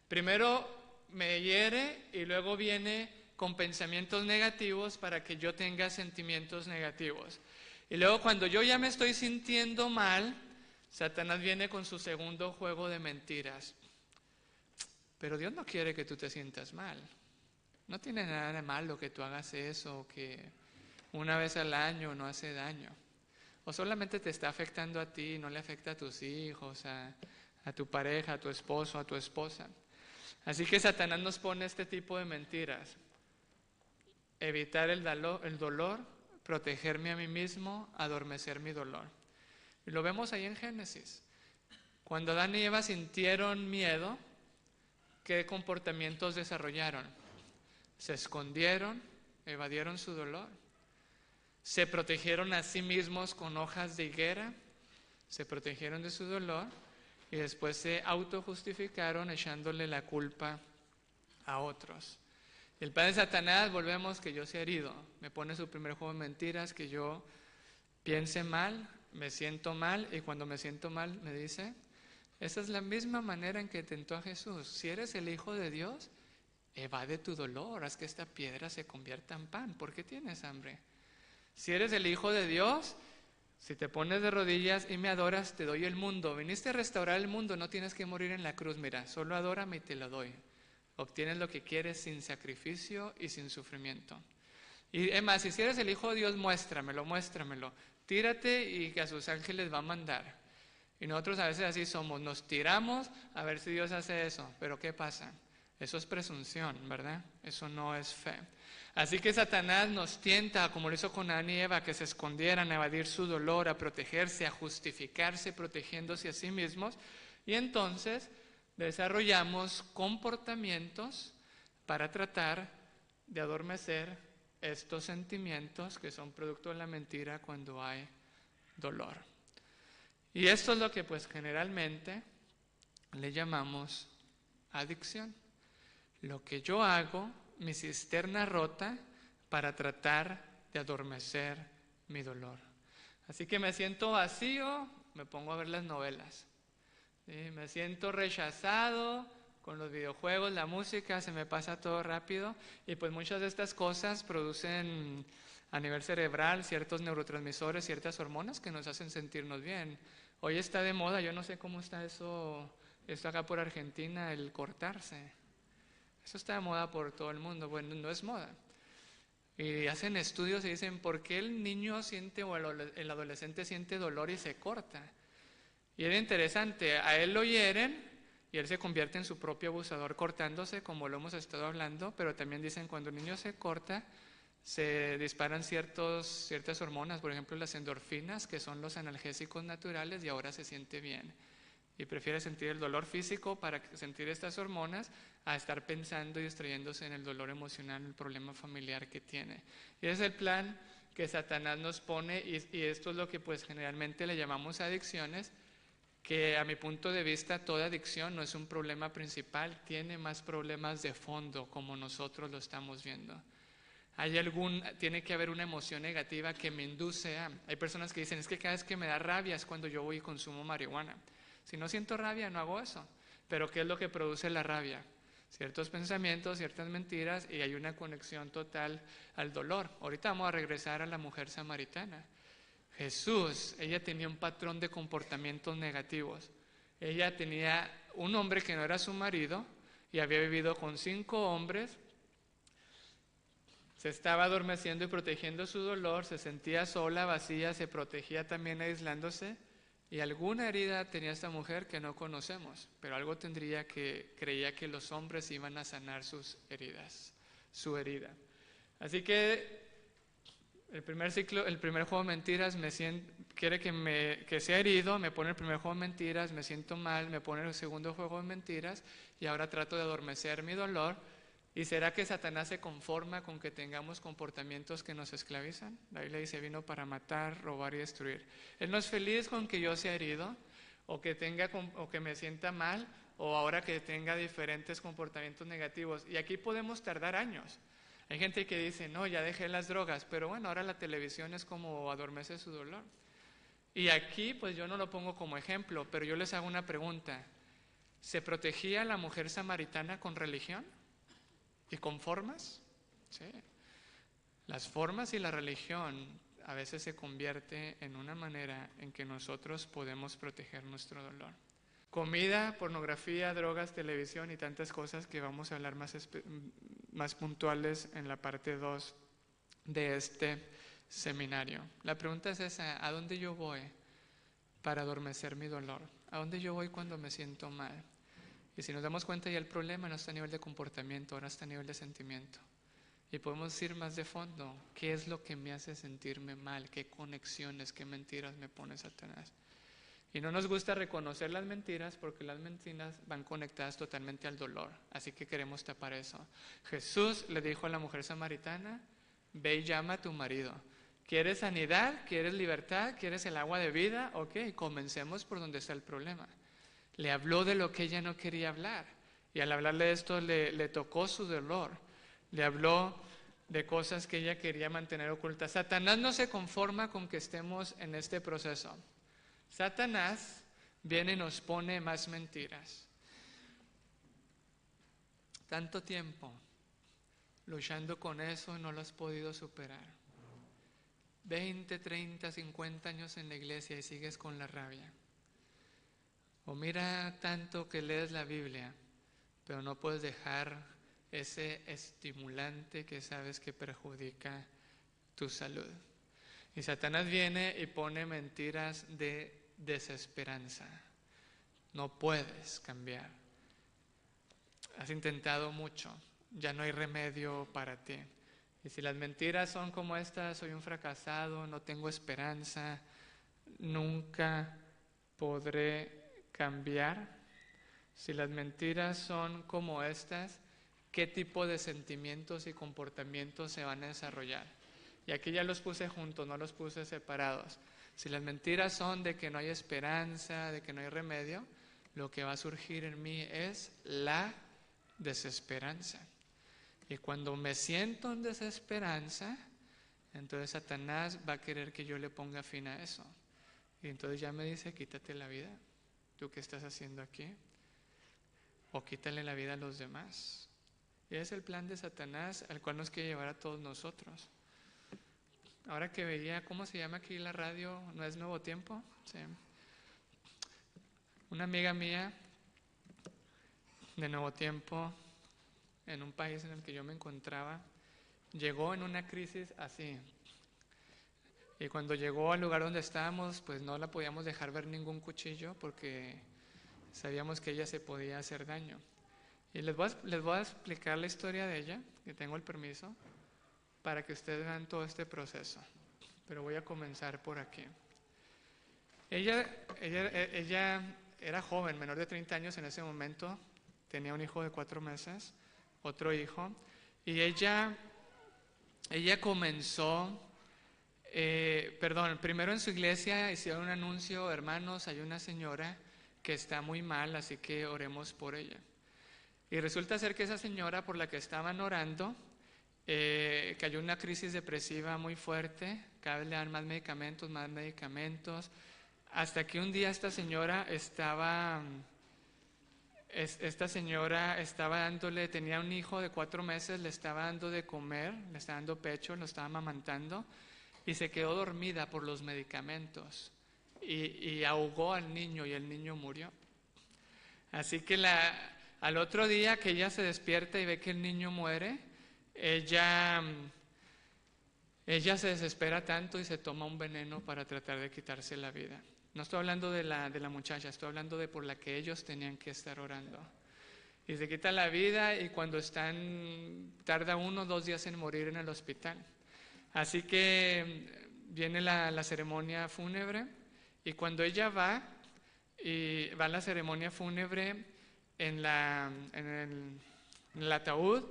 Primero me hiere y luego viene con pensamientos negativos para que yo tenga sentimientos negativos. Y luego cuando yo ya me estoy sintiendo mal, Satanás viene con su segundo juego de mentiras. Pero Dios no quiere que tú te sientas mal. No tiene nada de malo que tú hagas eso, que una vez al año no hace daño. O solamente te está afectando a ti, no le afecta a tus hijos, a tu pareja, a tu esposo, a tu esposa. Así que Satanás nos pone este tipo de mentiras. Evitar el dolor, protegerme a mí mismo, adormecer mi dolor. Y lo vemos ahí en Génesis. Cuando Adán y Eva sintieron miedo, ¿qué comportamientos desarrollaron? Se escondieron, evadieron su dolor. Se protegieron a sí mismos con hojas de higuera, se protegieron de su dolor y después se autojustificaron echándole la culpa a otros. El plan de Satanás, volvemos, que yo sea herido. Me pone su primer juego de mentiras, que yo piense mal, me siento mal y cuando me siento mal me dice, esa es la misma manera en que tentó a Jesús. Si eres el Hijo de Dios, evade tu dolor, haz que esta piedra se convierta en pan. ¿Por qué tienes hambre? Si eres el Hijo de Dios, Si te pones de rodillas y me adoras, te doy el mundo. Viniste a restaurar el mundo, no tienes que morir en la cruz. Mira, solo adórame y te lo doy. Obtienes lo que quieres sin sacrificio y sin sufrimiento. Y es más, si eres el Hijo de Dios, muéstramelo, muéstramelo. Tírate y que a sus ángeles va a mandar. Y nosotros a veces así somos, nos tiramos a ver si Dios hace eso. Pero ¿qué pasa? Eso es presunción, ¿verdad? Eso no es fe. Así que Satanás nos tienta, como lo hizo con Adán y Eva, que se escondieran, a evadir su dolor, a protegerse, a justificarse, protegiéndose a sí mismos. Y entonces desarrollamos comportamientos para tratar de adormecer estos sentimientos que son producto de la mentira cuando hay dolor. Y esto es lo que pues generalmente le llamamos adicción. Lo que yo hago, mi cisterna rota, para tratar de adormecer mi dolor. Así que me siento vacío, me pongo a ver las novelas. ¿Sí? Me siento rechazado con los videojuegos, la música, se me pasa todo rápido. Y pues muchas de estas cosas producen a nivel cerebral ciertos neurotransmisores, ciertas hormonas que nos hacen sentirnos bien. Hoy está de moda, yo no sé cómo está eso, esto acá por Argentina, el cortarse. Eso está de moda por todo el mundo. Bueno, no es moda. Y hacen estudios y dicen, ¿por qué el niño siente o el adolescente siente dolor y se corta? Y era interesante, a él lo hieren y él se convierte en su propio abusador cortándose, como lo hemos estado hablando, pero también dicen, cuando el niño se corta, se disparan ciertas hormonas, por ejemplo las endorfinas, que son los analgésicos naturales, y ahora se siente bien. Y prefiere sentir el dolor físico para sentir estas hormonas a estar pensando y distrayéndose en el dolor emocional, el problema familiar que tiene. Y ese es el plan que Satanás nos pone, y esto es lo que pues generalmente le llamamos adicciones, que a mi punto de vista toda adicción no es un problema principal, tiene más problemas de fondo como nosotros lo estamos viendo. Tiene que haber una emoción negativa que me induce a... Hay personas que dicen, es que cada vez que me da rabia es cuando yo voy y consumo marihuana. Si no siento rabia, no hago eso. Pero ¿qué es lo que produce la rabia? Ciertos pensamientos, ciertas mentiras, y hay una conexión total al dolor. Ahorita vamos a regresar a la mujer samaritana. Jesús, ella tenía un patrón de comportamientos negativos. Ella tenía un hombre que no era su marido y había vivido con 5 hombres. Se estaba adormeciendo y protegiendo su dolor, se sentía sola, vacía, se protegía también aislándose. Y alguna herida tenía esta mujer que no conocemos, pero algo tendría que creía que los hombres iban a sanar sus heridas, su herida. Así que el primer juego de mentiras, quiere que sea herido, me pone el primer juego de mentiras, me siento mal, me pone el segundo juego de mentiras y ahora trato de adormecer mi dolor. ¿Y será que Satanás se conforma con que tengamos comportamientos que nos esclavizan? La Biblia dice, vino para matar, robar y destruir. Él no es feliz con que yo sea herido, o que me sienta mal, o ahora que tenga diferentes comportamientos negativos. Y aquí podemos tardar años. Hay gente que dice, no, ya dejé las drogas, pero bueno, ahora la televisión es como adormece su dolor. Y aquí, pues yo no lo pongo como ejemplo, pero yo les hago una pregunta. ¿Se protegía la mujer samaritana con religión? ¿Y con formas? Sí. Las formas y la religión a veces se convierte en una manera en que nosotros podemos proteger nuestro dolor. Comida, pornografía, drogas, televisión y tantas cosas que vamos a hablar más puntuales en la parte 2 de este seminario. La pregunta es esa, ¿a dónde yo voy para adormecer mi dolor? ¿A dónde yo voy cuando me siento mal? Y si nos damos cuenta, ya el problema no está a nivel de comportamiento, ahora está a nivel de sentimiento. Y podemos ir más de fondo. ¿Qué es lo que me hace sentirme mal? ¿Qué conexiones, qué mentiras me pone Satanás? Y no nos gusta reconocer las mentiras porque las mentiras van conectadas totalmente al dolor. Así que queremos tapar eso. Jesús le dijo a la mujer samaritana, ve y llama a tu marido. ¿Quieres sanidad? ¿Quieres libertad? ¿Quieres el agua de vida? Ok, comencemos por donde está el problema. Le habló de lo que ella no quería hablar. Y al hablarle de esto le tocó su dolor. Le habló de cosas que ella quería mantener ocultas. Satanás no se conforma con que estemos en este proceso. Satanás viene y nos pone más mentiras. Tanto tiempo luchando con eso y no lo has podido superar. 20, 30, 50 años en la iglesia y sigues con la rabia. O mira tanto que lees la Biblia, pero no puedes dejar ese estimulante que sabes que perjudica tu salud. Y Satanás viene y pone mentiras de desesperanza. No puedes cambiar. Has intentado mucho, ya no hay remedio para ti. Y si las mentiras son como estas, soy un fracasado, no tengo esperanza, nunca podré cambiar. Si las mentiras son como estas, ¿qué tipo de sentimientos y comportamientos se van a desarrollar? Y aquí ya los puse juntos, no los puse separados. Si las mentiras son de que no hay esperanza, de que no hay remedio, lo que va a surgir en mí es la desesperanza. Y cuando me siento en desesperanza, entonces Satanás va a querer que yo le ponga fin a eso. Y entonces ya me dice, quítate la vida. ¿Tú qué estás haciendo aquí? O quítale la vida a los demás. Y ese es el plan de Satanás al cual nos quiere llevar a todos nosotros. Ahora que veía, ¿cómo se llama aquí la radio? ¿No es Nuevo Tiempo? Sí. Una amiga mía de Nuevo Tiempo, en un país en el que yo me encontraba, llegó en una crisis así. Y cuando llegó al lugar donde estábamos, pues no la podíamos dejar ver ningún cuchillo porque sabíamos que ella se podía hacer daño. Y les voy a explicar la historia de ella, que tengo el permiso, para que ustedes vean todo este proceso. Pero voy a comenzar por aquí. Ella era joven, menor de 30 años en ese momento, tenía un hijo de 4 meses, otro hijo, y ella comenzó, primero en su iglesia hicieron un anuncio, hermanos, hay una señora que está muy mal, así que oremos por ella. Y resulta ser que esa señora por la que estaban orando, cayó en una crisis depresiva muy fuerte, cada vez le dan más medicamentos, hasta que un día esta señora estaba dándole, tenía un hijo de 4 meses, le estaba dando de comer, le estaba dando pecho, lo estaba amamantando, y se quedó dormida por los medicamentos, y ahogó al niño, y el niño murió. Así que al otro día que ella se despierta y ve que el niño muere, ella se desespera tanto y se toma un veneno para tratar de quitarse la vida. No estoy hablando de la muchacha, estoy hablando de por la que ellos tenían que estar orando. Y se quita la vida y cuando tarda 1 o 2 días en morir en el hospital. Así que viene la ceremonia fúnebre y cuando ella va a la ceremonia fúnebre, en el ataúd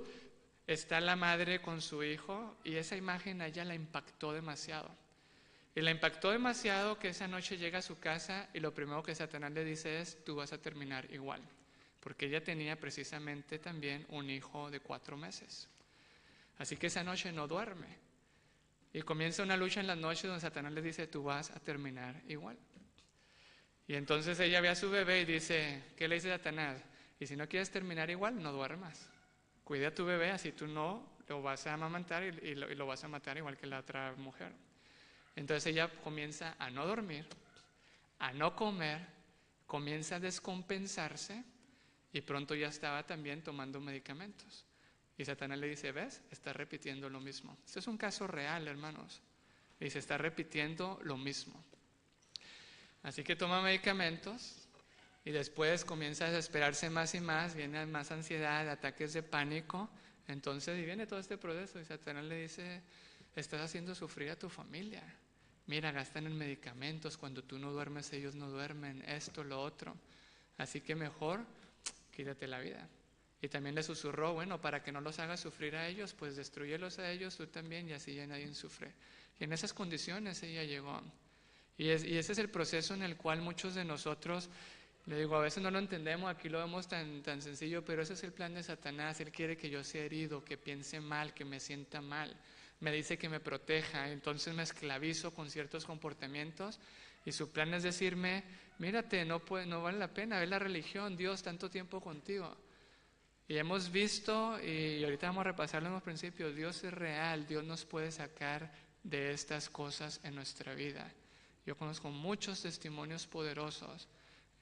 está la madre con su hijo y esa imagen a ella la impactó demasiado. Y la impactó demasiado que esa noche llega a su casa y lo primero que Satanás le dice es, tú vas a terminar igual. Porque ella tenía precisamente también un hijo de 4 meses. Así que esa noche no duerme. Y comienza una lucha en las noches donde Satanás le dice, tú vas a terminar igual. Y entonces ella ve a su bebé y dice, ¿qué le dice Satanás? Y si no quieres terminar igual, no duermas. Cuida a tu bebé, así tú no lo vas a amamantar y lo vas a matar igual que la otra mujer. Entonces ella comienza a no dormir, a no comer, comienza a descompensarse y pronto ya estaba también tomando medicamentos. Y Satanás le dice, ¿ves? Está repitiendo lo mismo. Este es un caso real, hermanos. Y se está repitiendo lo mismo. Así que toma medicamentos y después comienza a desesperarse más y más, viene más ansiedad, ataques de pánico. Entonces, y viene todo este proceso y Satanás le dice, estás haciendo sufrir a tu familia. Mira, gastan en medicamentos, cuando tú no duermes, ellos no duermen, esto, lo otro. Así que mejor, quítate la vida. Y también le susurró, bueno, para que no los hagas sufrir a ellos, pues destruyelos a ellos, tú también, y así ya nadie sufre. Y en esas condiciones ella llegó. Y ese es el proceso en el cual muchos de nosotros, le digo, a veces no lo entendemos, aquí lo vemos tan sencillo, pero ese es el plan de Satanás. Él quiere que yo sea herido, que piense mal, que me sienta mal. Me dice que me proteja, entonces me esclavizo con ciertos comportamientos y su plan es decirme, mírate, no vale la pena, ve la religión, Dios tanto tiempo contigo. Y hemos visto, y ahorita vamos a repasar los principios, Dios es real, Dios nos puede sacar de estas cosas en nuestra vida. Yo conozco muchos testimonios poderosos.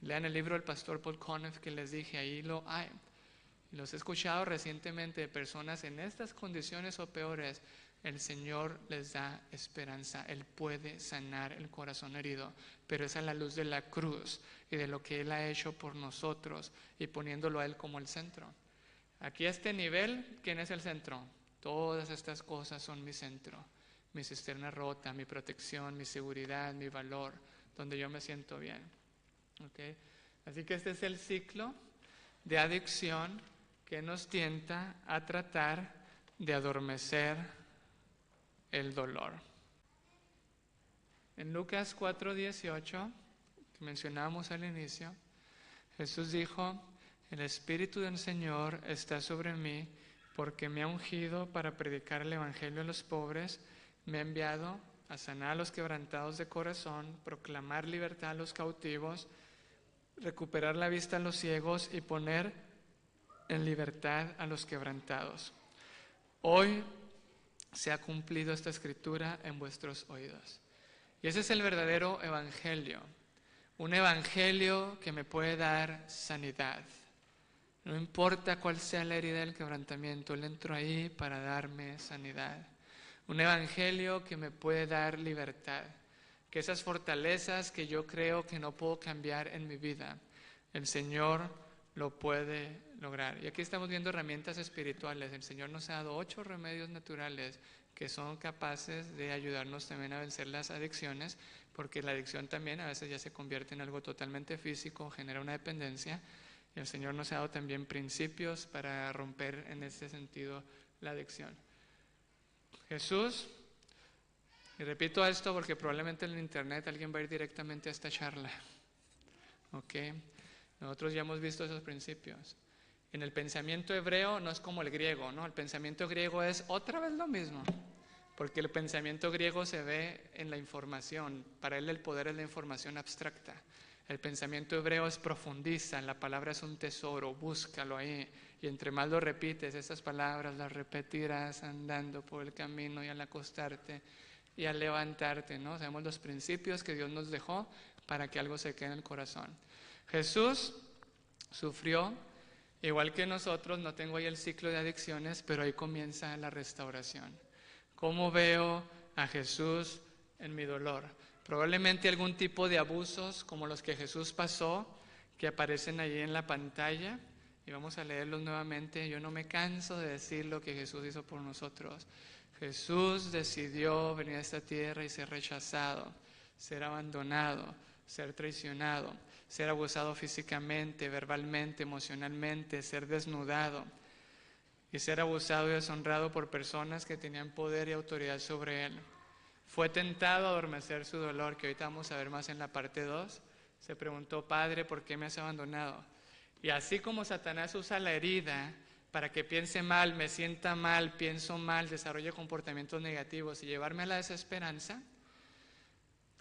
Lean el libro del pastor Paul Conniff que les dije, ahí lo hay. Los he escuchado recientemente de personas en estas condiciones o peores. El Señor les da esperanza. Él puede sanar el corazón herido, pero es a la luz de la cruz y de lo que Él ha hecho por nosotros y poniéndolo a Él como el centro. Aquí a este nivel, ¿quién es el centro? Todas estas cosas son mi centro. Mi cisterna rota, mi protección, mi seguridad, mi valor, donde yo me siento bien. ¿Okay? Así que este es el ciclo de adicción que nos tienta a tratar de adormecer el dolor. En Lucas 4:18, que mencionábamos al inicio, Jesús dijo: el Espíritu del Señor está sobre mí porque me ha ungido para predicar el Evangelio a los pobres, me ha enviado a sanar a los quebrantados de corazón, proclamar libertad a los cautivos, recuperar la vista a los ciegos y poner en libertad a los quebrantados. Hoy se ha cumplido esta escritura en vuestros oídos. Y ese es el verdadero evangelio. Un evangelio que me puede dar sanidad. No importa cuál sea la herida del quebrantamiento, Él entró ahí para darme sanidad. Un evangelio que me puede dar libertad. Que esas fortalezas que yo creo que no puedo cambiar en mi vida, el Señor lo puede lograr. Y aquí estamos viendo herramientas espirituales. El Señor nos ha dado 8 remedios naturales que son capaces de ayudarnos también a vencer las adicciones, porque la adicción también a veces ya se convierte en algo totalmente físico, genera una dependencia. Y el Señor nos ha dado también principios para romper en ese sentido la adicción. Jesús, y repito esto porque probablemente en el internet alguien va a ir directamente a esta charla. ¿Ok? Nosotros ya hemos visto esos principios. En el pensamiento hebreo no es como el griego, ¿no? El pensamiento griego es otra vez lo mismo, porque el pensamiento griego se ve en la información. Para él el poder es la información abstracta. El pensamiento hebreo es profundiza, la palabra es un tesoro, búscalo ahí. Y entre más lo repites, esas palabras las repetirás andando por el camino y al acostarte y al levantarte, ¿no? Sabemos los principios que Dios nos dejó para que algo se quede en el corazón. Jesús sufrió, igual que nosotros, no tengo ahí el ciclo de adicciones, pero ahí comienza la restauración. ¿Cómo veo a Jesús en mi dolor? Probablemente algún tipo de abusos como los que Jesús pasó, que aparecen allí en la pantalla, y vamos a leerlos nuevamente. Yo no me canso de decir lo que Jesús hizo por nosotros. Jesús decidió venir a esta tierra y ser rechazado, ser abandonado, ser traicionado, ser abusado físicamente, verbalmente, emocionalmente, ser desnudado y ser abusado y deshonrado por personas que tenían poder y autoridad sobre él. Fue tentado a adormecer su dolor, que ahorita vamos a ver más en la parte 2. Se preguntó: Padre, ¿por qué me has abandonado? Y así como Satanás usa la herida para que piense mal, me sienta mal, pienso mal, desarrolle comportamientos negativos y llevarme a la desesperanza,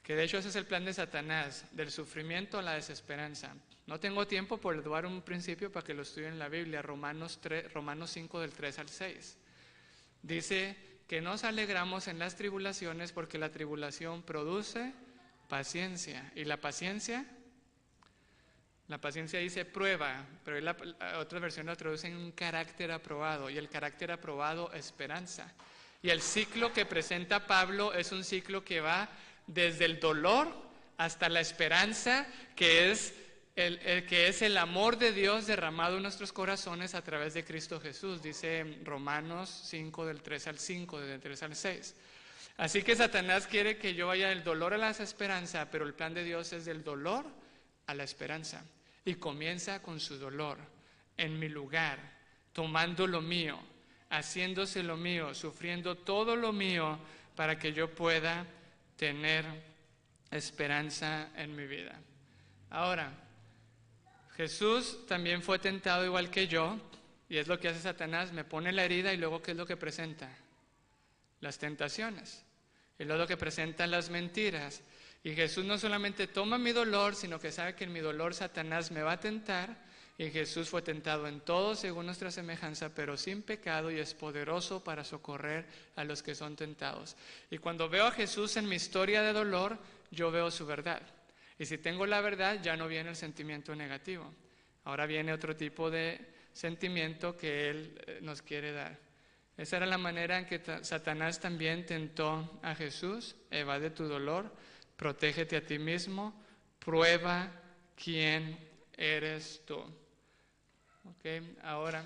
que de hecho ese es el plan de Satanás, del sufrimiento a la desesperanza. No tengo tiempo por dar un principio para que lo estudien en la Biblia, Romanos 5 del 3 al 6. Dice que nos alegramos en las tribulaciones porque la tribulación produce paciencia. ¿Y la paciencia? La paciencia dice prueba, pero la otra versión la traduce en un carácter aprobado, y el carácter aprobado, esperanza. Y el ciclo que presenta Pablo es un ciclo que va desde el dolor hasta la esperanza, que es el amor de Dios derramado en nuestros corazones a través de Cristo Jesús, dice Romanos 5 del 3 al 5, del 3 al 6. Así que Satanás quiere que yo vaya del dolor a la desesperanza, pero el plan de Dios es del dolor a la esperanza. Y comienza con su dolor, en mi lugar, tomando lo mío, haciéndose lo mío, sufriendo todo lo mío para que yo pueda tener esperanza en mi vida. Ahora, Jesús también fue tentado igual que yo, y es lo que hace Satanás: me pone la herida y luego ¿qué es lo que presenta? Las tentaciones. Y luego lo que presenta las mentiras. Y Jesús no solamente toma mi dolor, sino que sabe que en mi dolor Satanás me va a tentar Y Jesús fue tentado en todo según nuestra semejanza, pero sin pecado, y es poderoso para socorrer a los que son tentados. Y cuando veo a Jesús en mi historia de dolor, yo veo su verdad. Y si tengo la verdad, ya no viene el sentimiento negativo. Ahora viene otro tipo de sentimiento que Él nos quiere dar. Esa era la manera en que Satanás también tentó a Jesús. Evade tu dolor, protégete a ti mismo, prueba quién eres tú. Okay. Ahora,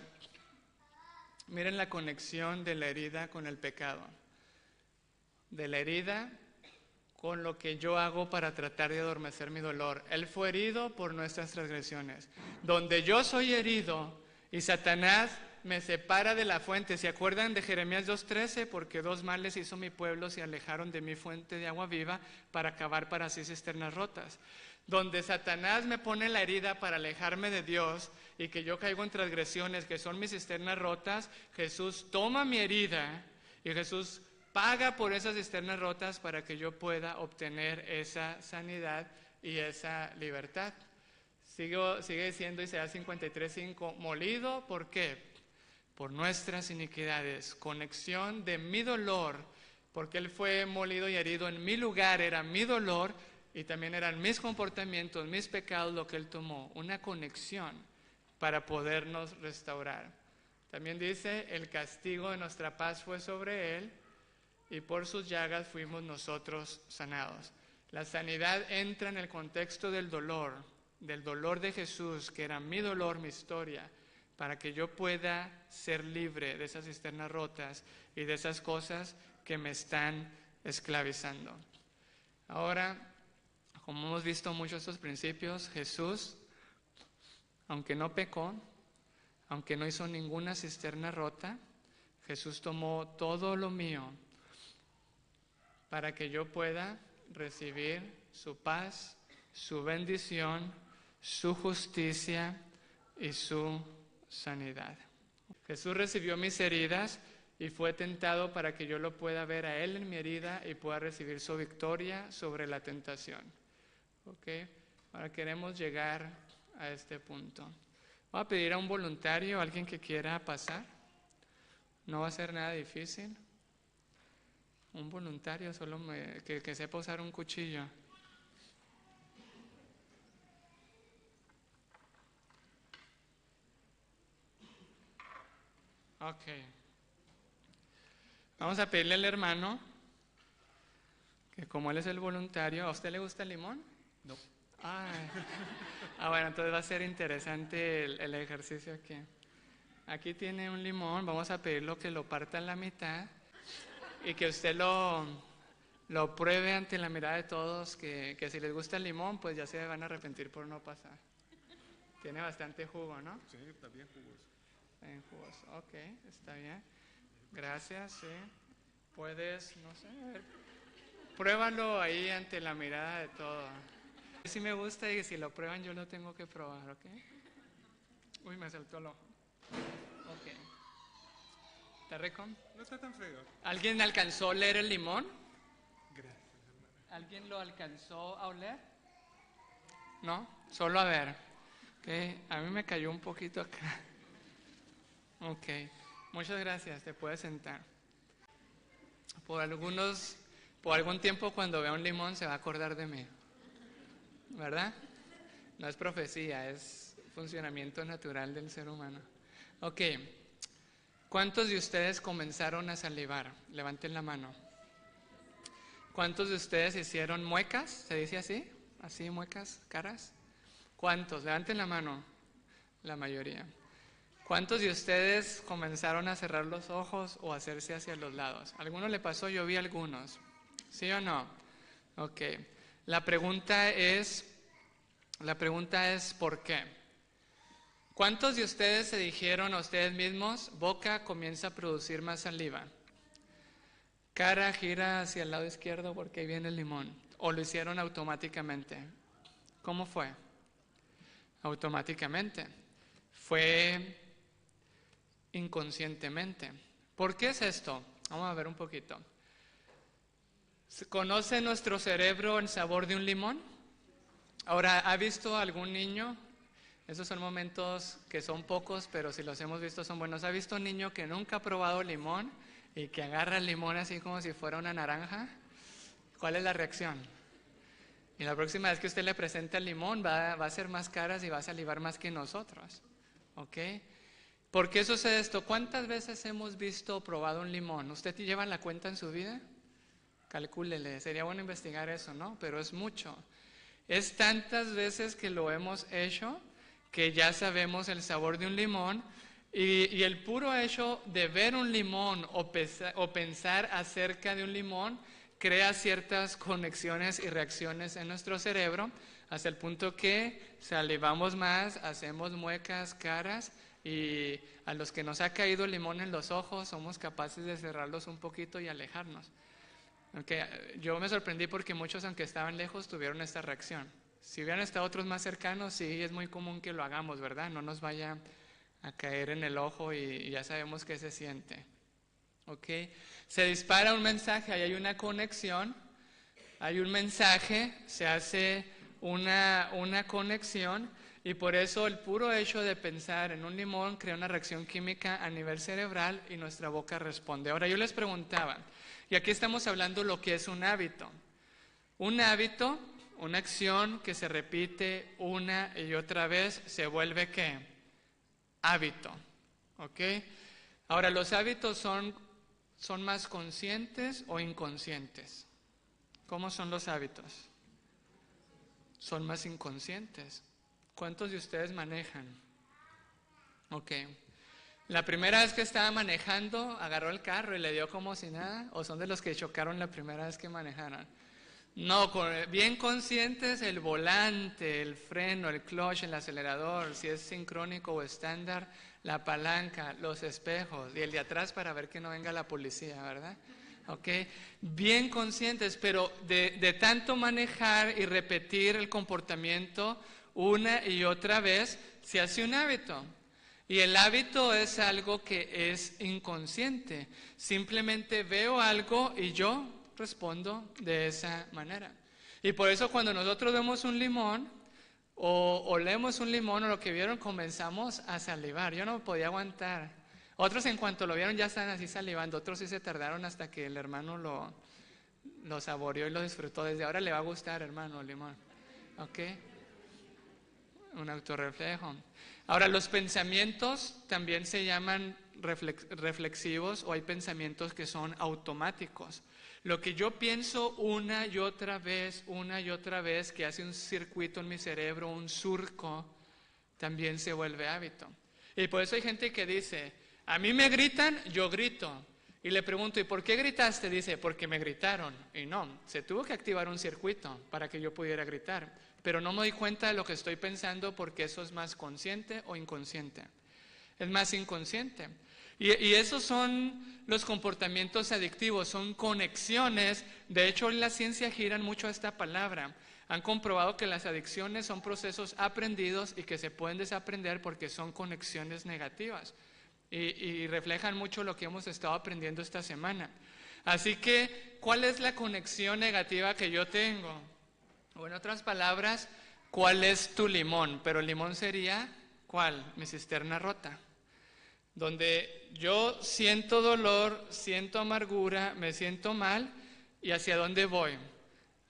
miren la conexión de la herida con el pecado. De la herida con lo que yo hago para tratar de adormecer mi dolor. Él fue herido por nuestras transgresiones. Donde yo soy herido y Satanás me separa de la fuente. ¿Se acuerdan de Jeremías 2:13? Porque 2 males hizo mi pueblo, se alejaron de mi fuente de agua viva para cavar para sí cisternas rotas. Donde Satanás me pone la herida para alejarme de Dios y que yo caigo en transgresiones que son mis cisternas rotas, Jesús toma mi herida y Jesús paga por esas cisternas rotas para que yo pueda obtener esa sanidad y esa libertad. Sigue diciendo Isaías 53:5, molido, ¿por qué? Por nuestras iniquidades, conexión de mi dolor, porque Él fue molido y herido en mi lugar, era mi dolor, y también eran mis comportamientos, mis pecados lo que Él tomó, una conexión para podernos restaurar. También dice, el castigo de nuestra paz fue sobre Él, y por sus llagas fuimos nosotros sanados. La sanidad entra en el contexto del dolor de Jesús, que era mi dolor, mi historia, para que yo pueda ser libre de esas cisternas rotas y de esas cosas que me están esclavizando. Ahora, como hemos visto muchos de estos principios, Jesús, aunque no pecó, aunque no hizo ninguna cisterna rota, Jesús tomó todo lo mío para que yo pueda recibir su paz, su bendición, su justicia y su sanidad. Jesús recibió mis heridas y fue tentado para que yo lo pueda ver a Él en mi herida y pueda recibir su victoria sobre la tentación. ¿Okay? Ahora queremos llegar a este punto. Voy a pedir a un voluntario, alguien que quiera pasar. No va a ser nada difícil. Un voluntario, solo que sepa usar un cuchillo. Ok. Vamos a pedirle al hermano que como él es el voluntario, ¿a usted le gusta el limón? No. Bueno, entonces va a ser interesante el ejercicio aquí. Aquí tiene un limón, vamos a pedirlo que lo parta en la mitad y que usted lo pruebe ante la mirada de todos, que si les gusta el limón, pues ya se van a arrepentir por no pasar. Tiene bastante jugo, ¿no? Sí, está bien jugoso. Está bien jugoso, ok, está bien. Gracias, sí. Puedes, no sé, a ver, pruébalo ahí ante la mirada de todos. Si me gusta y si lo prueban yo lo tengo que probar, ¿ok? Uy, me saltó el ojo. Ok. ¿Está rico? No está tan feo. ¿Alguien alcanzó a oler el limón? Gracias, hermano. ¿Alguien lo alcanzó a oler? ¿No? Solo a ver. Okay. A mí me cayó un poquito acá. Ok. Muchas gracias. Te puedes sentar. Por algún tiempo cuando vea un limón se va a acordar de mí. ¿Verdad? No es profecía, es funcionamiento natural del ser humano. Ok. ¿Cuántos de ustedes comenzaron a salivar? Levanten la mano. ¿Cuántos de ustedes hicieron muecas? ¿Se dice así? ¿Así muecas? ¿Caras? ¿Cuántos? Levanten la mano. La mayoría. ¿Cuántos de ustedes comenzaron a cerrar los ojos o a hacerse hacia los lados? ¿A alguno le pasó? Yo vi algunos. ¿Sí o no? Ok. La pregunta es ¿por qué? ¿Cuántos de ustedes se dijeron a ustedes mismos, boca comienza a producir más saliva? Cara gira hacia el lado izquierdo porque ahí viene el limón. ¿O lo hicieron automáticamente? ¿Cómo fue? Automáticamente. Fue inconscientemente. ¿Por qué es esto? Vamos a ver un poquito. ¿Conoce nuestro cerebro el sabor de un limón? Ahora, ¿ha visto algún niño Esos son momentos que son pocos, pero si los hemos visto son buenos. ¿Ha visto un niño que nunca ha probado limón y que agarra el limón así como si fuera una naranja? ¿Cuál es la reacción? Y la próxima vez que usted le presente el limón va a hacer más caras y va a salivar más que nosotros. ¿Ok? ¿Por qué sucede esto? ¿Cuántas veces hemos visto o probado un limón? ¿Usted lleva la cuenta en su vida? Calcúlele, sería bueno investigar eso, ¿no? Pero es mucho. Es tantas veces que lo hemos hecho que ya sabemos el sabor de un limón y el puro hecho de ver un limón o pensar acerca de un limón crea ciertas conexiones y reacciones en nuestro cerebro hasta el punto que salivamos más, hacemos muecas, caras y a los que nos ha caído el limón en los ojos somos capaces de cerrarlos un poquito y alejarnos. Okay. Yo me sorprendí porque muchos, aunque estaban lejos, tuvieron esta reacción. Si hubieran estado otros más cercanos, sí, es muy común que lo hagamos, ¿verdad? No nos vaya a caer en el ojo y ya sabemos qué se siente. ¿Ok? Se dispara un mensaje, ahí hay una conexión, hay un mensaje, se hace una conexión y por eso el puro hecho de pensar en un limón crea una reacción química a nivel cerebral y nuestra boca responde. Ahora yo les preguntaba, y aquí estamos hablando lo que es un hábito. Un hábito, una acción que se repite una y otra vez, se vuelve ¿qué? Hábito. ¿Ok? Ahora los hábitos son más conscientes o inconscientes. ¿Cómo son los hábitos? Son más inconscientes. ¿Cuántos de ustedes manejan? Ok. La primera vez que estaba manejando, agarró el carro y le dio como si nada, o son de los que chocaron la primera vez que manejaron. No, bien conscientes, el volante, el freno, el clutch, el acelerador, si es sincrónico o estándar, la palanca, los espejos y el de atrás para ver que no venga la policía, ¿verdad? ¿Ok? Bien conscientes, pero de tanto manejar y repetir el comportamiento una y otra vez, se hace un hábito. Y el hábito es algo que es inconsciente. Simplemente veo algo y yo respondo de esa manera. Y por eso cuando nosotros vemos un limón o olemos un limón o lo que vieron, comenzamos a salivar. Yo no podía aguantar. Otros en cuanto lo vieron ya están así salivando. Otros sí se tardaron hasta que el hermano lo saboreó y lo disfrutó. Desde ahora le va a gustar, hermano, el limón. ¿Ok? Un autorreflejo. Ahora, los pensamientos también se llaman reflexivos o hay pensamientos que son automáticos. Lo que yo pienso una y otra vez, que hace un circuito en mi cerebro, un surco, también se vuelve hábito. Y por eso hay gente que dice, a mí me gritan, yo grito. Y le pregunto, ¿y por qué gritaste? Dice, porque me gritaron. Y no, se tuvo que activar un circuito para que yo pudiera gritar. Pero no me doy cuenta de lo que estoy pensando porque eso es más consciente o inconsciente. Es más inconsciente. Y esos son los comportamientos adictivos, son conexiones. De hecho, en la ciencia giran mucho a esta palabra. Han comprobado que las adicciones son procesos aprendidos y que se pueden desaprender porque son conexiones negativas. Y reflejan mucho lo que hemos estado aprendiendo esta semana. Así que, ¿cuál es la conexión negativa que yo tengo? O en otras palabras, ¿cuál es tu limón? Pero el limón sería, ¿cuál? Mi cisterna rota. Donde yo siento dolor, siento amargura, me siento mal, ¿y hacia dónde voy?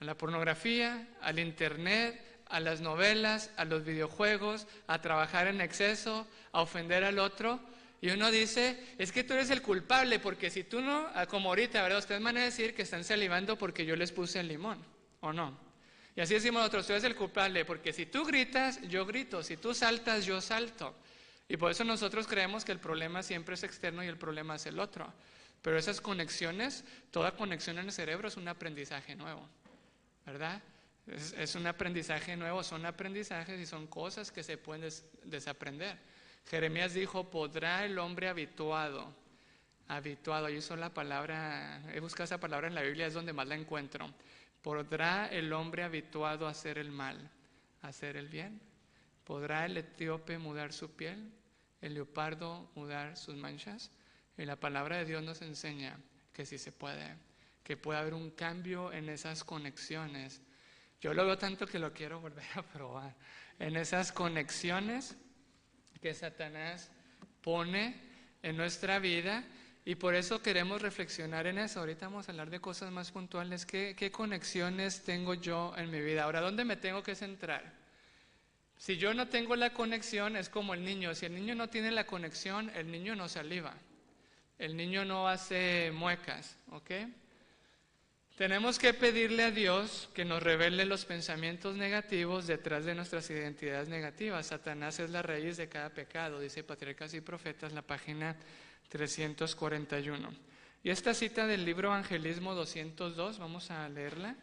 A la pornografía, al internet, a las novelas, a los videojuegos, a trabajar en exceso, a ofender al otro. Y uno dice, es que tú eres el culpable, porque si tú no, como ahorita, ¿verdad? Ustedes van a decir que están salivando porque yo les puse el limón, ¿o no? Y así decimos nosotros, tú eres el culpable, porque si tú gritas, yo grito, si tú saltas, yo salto. Y por eso nosotros creemos que el problema siempre es externo y el problema es el otro. Pero esas conexiones, toda conexión en el cerebro es un aprendizaje nuevo, ¿verdad? Es un aprendizaje nuevo, son aprendizajes y son cosas que se pueden desaprender. Jeremías dijo, ¿podrá el hombre habituado? Habituado, yo uso la palabra, he buscado esa palabra en la Biblia, es donde más la encuentro. ¿Podrá el hombre habituado a hacer el mal, a hacer el bien? ¿Podrá el etíope mudar su piel? ¿El leopardo mudar sus manchas? Y la palabra de Dios nos enseña que sí se puede, que puede haber un cambio en esas conexiones. Yo lo veo tanto que lo quiero volver a probar. En esas conexiones que Satanás pone en nuestra vida, y por eso queremos reflexionar en eso. Ahorita vamos a hablar de cosas más puntuales. ¿Qué conexiones tengo yo en mi vida? Ahora, ¿dónde me tengo que centrar? Si yo no tengo la conexión, es como el niño. Si el niño no tiene la conexión, el niño no saliva. El niño no hace muecas, ¿ok? Tenemos que pedirle a Dios que nos revele los pensamientos negativos detrás de nuestras identidades negativas. Satanás es la raíz de cada pecado, dice Patriarcas y Profetas, la página 341. Y esta cita del libro Evangelismo 202, vamos a leerla.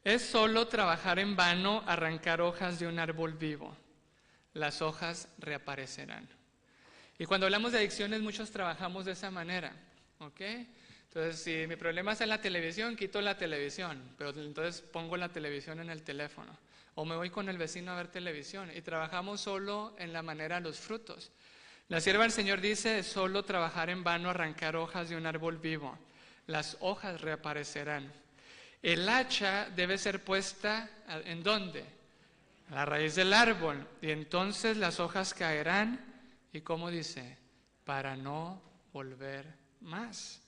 Es solo trabajar en vano arrancar hojas de un árbol vivo. Las hojas reaparecerán. Y cuando hablamos de adicciones, muchos trabajamos de esa manera, ¿ok? Entonces, si mi problema es en la televisión, quito la televisión, pero entonces pongo la televisión en el teléfono. O me voy con el vecino a ver televisión. Y trabajamos solo en la manera de los frutos. La sierva del Señor dice, es solo trabajar en vano arrancar hojas de un árbol vivo. Las hojas reaparecerán. El hacha debe ser puesta, ¿en dónde? A la raíz del árbol. Y entonces las hojas caerán. ¿Y cómo dice? Para no volver más.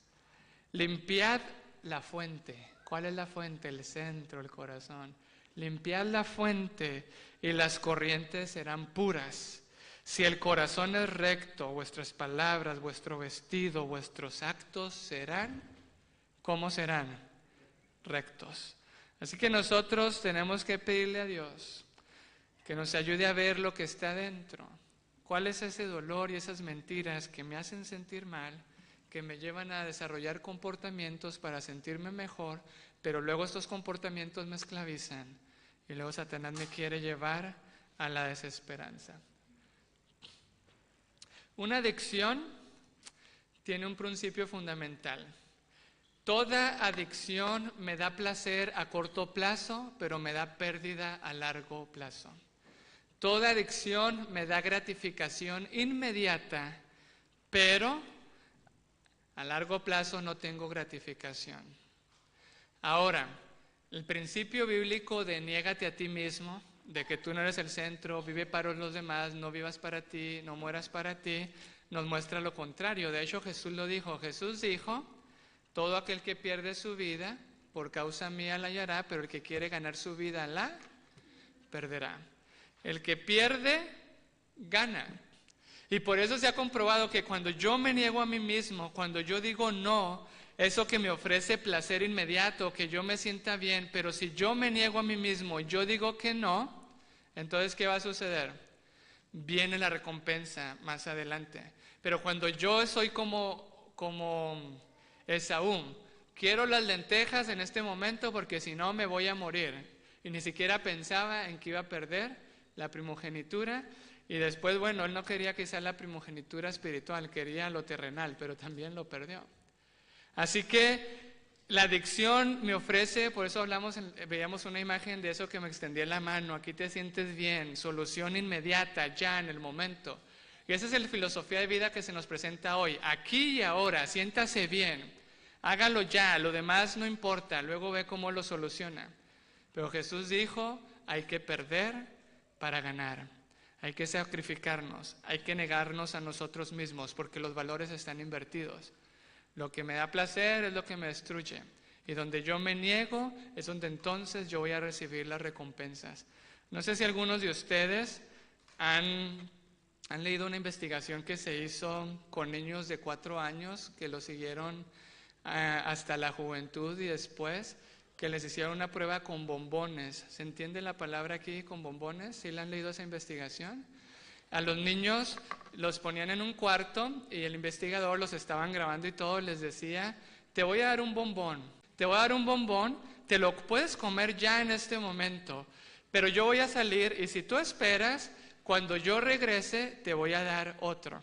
Limpiad la fuente. ¿Cuál es la fuente? El centro, el corazón. Limpiad la fuente y las corrientes serán puras. Si el corazón es recto, vuestras palabras, vuestro vestido, vuestros actos serán, ¿cómo serán? Rectos. Así que nosotros tenemos que pedirle a Dios que nos ayude a ver lo que está adentro. ¿Cuál es ese dolor y esas mentiras que me hacen sentir mal, que me llevan a desarrollar comportamientos para sentirme mejor, pero luego estos comportamientos me esclavizan y luego Satanás me quiere llevar a la desesperanza? Una adicción tiene un principio fundamental. Toda adicción me da placer a corto plazo, pero me da pérdida a largo plazo. Toda adicción me da gratificación inmediata, pero a largo plazo no tengo gratificación. Ahora, el principio bíblico de niégate a ti mismo, de que tú no eres el centro, vive para los demás, no vivas para ti, no mueras para ti, nos muestra lo contrario. De hecho, Jesús lo dijo. Jesús dijo, todo aquel que pierde su vida, por causa mía la hallará, pero el que quiere ganar su vida la perderá. El que pierde, gana. Y por eso se ha comprobado que cuando yo me niego a mí mismo, cuando yo digo no, eso que me ofrece placer inmediato, que yo me sienta bien, pero si yo me niego a mí mismo y yo digo que no, entonces ¿qué va a suceder? Viene la recompensa más adelante. Pero cuando yo soy como Esaú, quiero las lentejas en este momento porque si no me voy a morir. Y ni siquiera pensaba en que iba a perder la primogenitura. Y después, bueno, él no quería quizá la primogenitura espiritual, quería lo terrenal, pero también lo perdió. Así que la adicción me ofrece, por eso veíamos una imagen de eso que me extendía la mano, aquí te sientes bien, solución inmediata, ya en el momento. Y esa es la filosofía de vida que se nos presenta hoy, aquí y ahora, siéntase bien, hágalo ya, lo demás no importa, luego ve cómo lo soluciona. Pero Jesús dijo, hay que perder para ganar, hay que sacrificarnos, hay que negarnos a nosotros mismos, porque los valores están invertidos. Lo que me da placer es lo que me destruye. Y donde yo me niego es donde entonces yo voy a recibir las recompensas. No sé si algunos de ustedes han leído una investigación que se hizo con niños de 4 años que los siguieron hasta la juventud y después que les hicieron una prueba con bombones. ¿Se entiende la palabra aquí con bombones? ¿Sí la han leído esa investigación? A los niños los ponían en un cuarto y el investigador los estaban grabando y todo, les decía, te voy a dar un bombón, te lo puedes comer ya en este momento, pero yo voy a salir y si tú esperas, cuando yo regrese te voy a dar otro.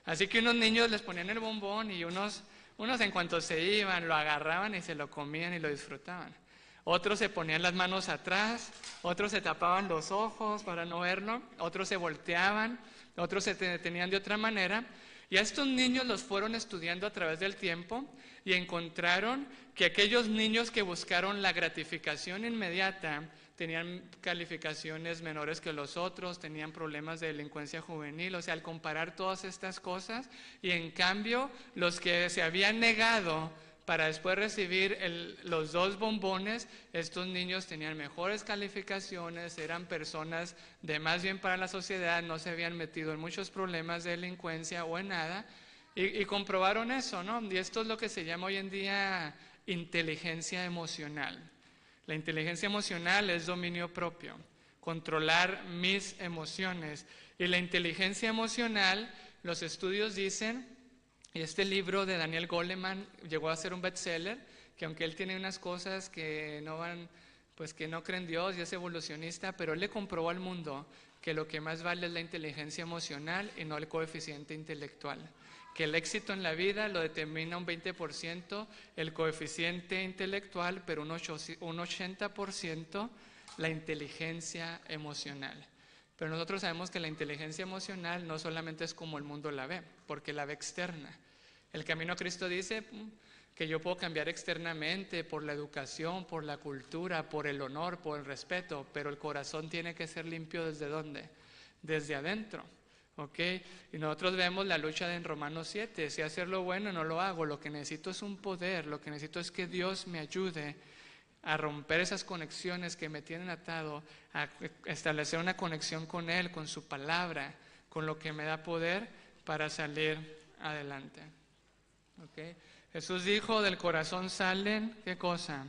Así que unos niños les ponían el bombón y unos en cuanto se iban lo agarraban y se lo comían y lo disfrutaban. Otros se ponían las manos atrás, otros se tapaban los ojos para no verlo, otros se volteaban, otros se detenían de otra manera. Y a estos niños los fueron estudiando a través del tiempo y encontraron que aquellos niños que buscaron la gratificación inmediata tenían calificaciones menores que los otros, tenían problemas de delincuencia juvenil. O sea, al comparar todas estas cosas, y en cambio los que se habían negado para después recibir los 2 bombones, estos niños tenían mejores calificaciones, eran personas de más bien para la sociedad, no se habían metido en muchos problemas de delincuencia o en nada, y comprobaron eso, ¿no? Y esto es lo que se llama hoy en día inteligencia emocional. La inteligencia emocional es dominio propio, controlar mis emociones. Y la inteligencia emocional, los estudios dicen, y este libro de Daniel Goleman llegó a ser un bestseller, que aunque él tiene unas cosas que no van, pues que no creen en Dios y es evolucionista, pero él le comprobó al mundo que lo que más vale es la inteligencia emocional y no el coeficiente intelectual. Que el éxito en la vida lo determina un 20% el coeficiente intelectual, pero un 80% la inteligencia emocional. Pero nosotros sabemos que la inteligencia emocional no solamente es como el mundo la ve, porque la ve externa. El camino a Cristo dice que yo puedo cambiar externamente por la educación, por la cultura, por el honor, por el respeto, pero el corazón tiene que ser limpio ¿desde dónde? Desde adentro. ¿Ok? Y nosotros vemos la lucha en Romanos 7, si hacer lo bueno no lo hago, lo que necesito es un poder, lo que necesito es que Dios me ayude a romper esas conexiones que me tienen atado, a establecer una conexión con Él, con su palabra, con lo que me da poder para salir adelante. ¿Ok? Jesús dijo, del corazón salen, ¿qué cosa?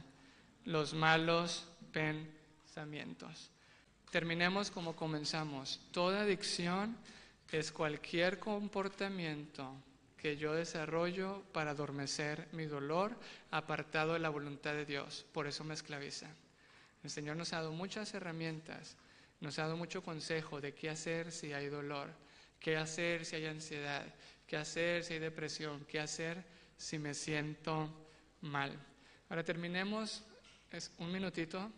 Los malos pensamientos. Terminemos como comenzamos. Toda adicción es cualquier comportamiento que yo desarrollo para adormecer mi dolor, apartado de la voluntad de Dios. Por eso me esclaviza. El Señor nos ha dado muchas herramientas, nos ha dado mucho consejo de qué hacer si hay dolor, qué hacer si hay ansiedad, qué hacer si hay depresión, qué hacer si me siento mal. Ahora terminemos un minutito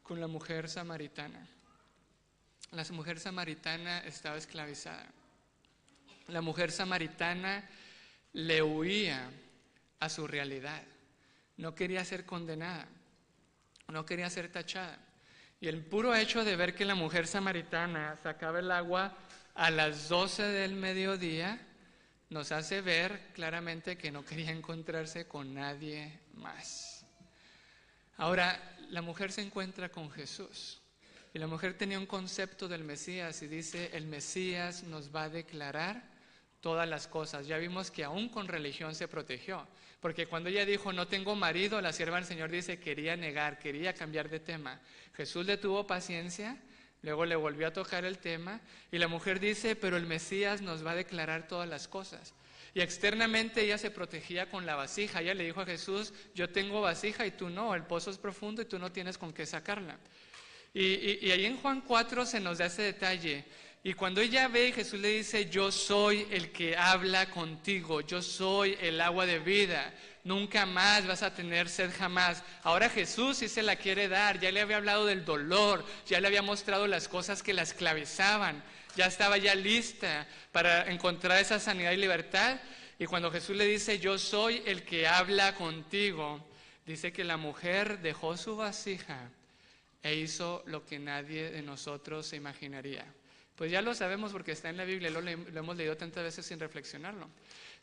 con la mujer samaritana. La mujer samaritana estaba esclavizada. La mujer samaritana le huía a su realidad. No quería ser condenada, no quería ser tachada. Y el puro hecho de ver que la mujer samaritana sacaba el agua a las 12 del mediodía nos hace ver claramente que no quería encontrarse con nadie más. Ahora, la mujer se encuentra con Jesús. Y la mujer tenía un concepto del Mesías y dice, el Mesías nos va a declarar todas las cosas. Ya vimos que aún con religión se protegió, porque cuando ella dijo, no tengo marido, la sierva del Señor dice, quería negar, quería cambiar de tema. Jesús le tuvo paciencia, luego le volvió a tocar el tema, y la mujer dice, pero el Mesías nos va a declarar todas las cosas. Y externamente ella se protegía con la vasija. Ella le dijo a Jesús, yo tengo vasija y tú no, el pozo es profundo y tú no tienes con qué sacarla. Y ahí en Juan 4 se nos da ese detalle. Y cuando ella ve, Jesús le dice, yo soy el que habla contigo, yo soy el agua de vida, nunca más vas a tener sed jamás. Ahora Jesús sí se la quiere dar, ya le había hablado del dolor, ya le había mostrado las cosas que la esclavizaban, ya estaba ya lista para encontrar esa sanidad y libertad. Y cuando Jesús le dice, yo soy el que habla contigo, dice que la mujer dejó su vasija e hizo lo que nadie de nosotros se imaginaría. Pues ya lo sabemos porque está en la Biblia, lo hemos leído tantas veces sin reflexionarlo.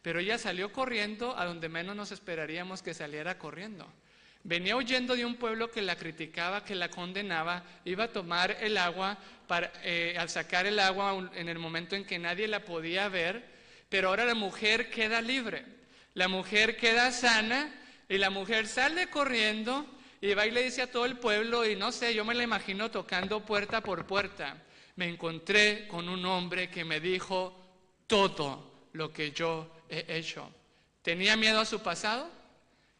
Pero ella salió corriendo a donde menos nos esperaríamos que saliera corriendo. Venía huyendo de un pueblo que la criticaba, que la condenaba, iba a tomar el agua, al sacar el agua en el momento en que nadie la podía ver, pero ahora la mujer queda libre, la mujer queda sana y la mujer sale corriendo y va y le dice a todo el pueblo, y no sé, yo me la imagino tocando puerta por puerta. Me encontré con un hombre que me dijo todo lo que yo he hecho. ¿Tenía miedo a su pasado?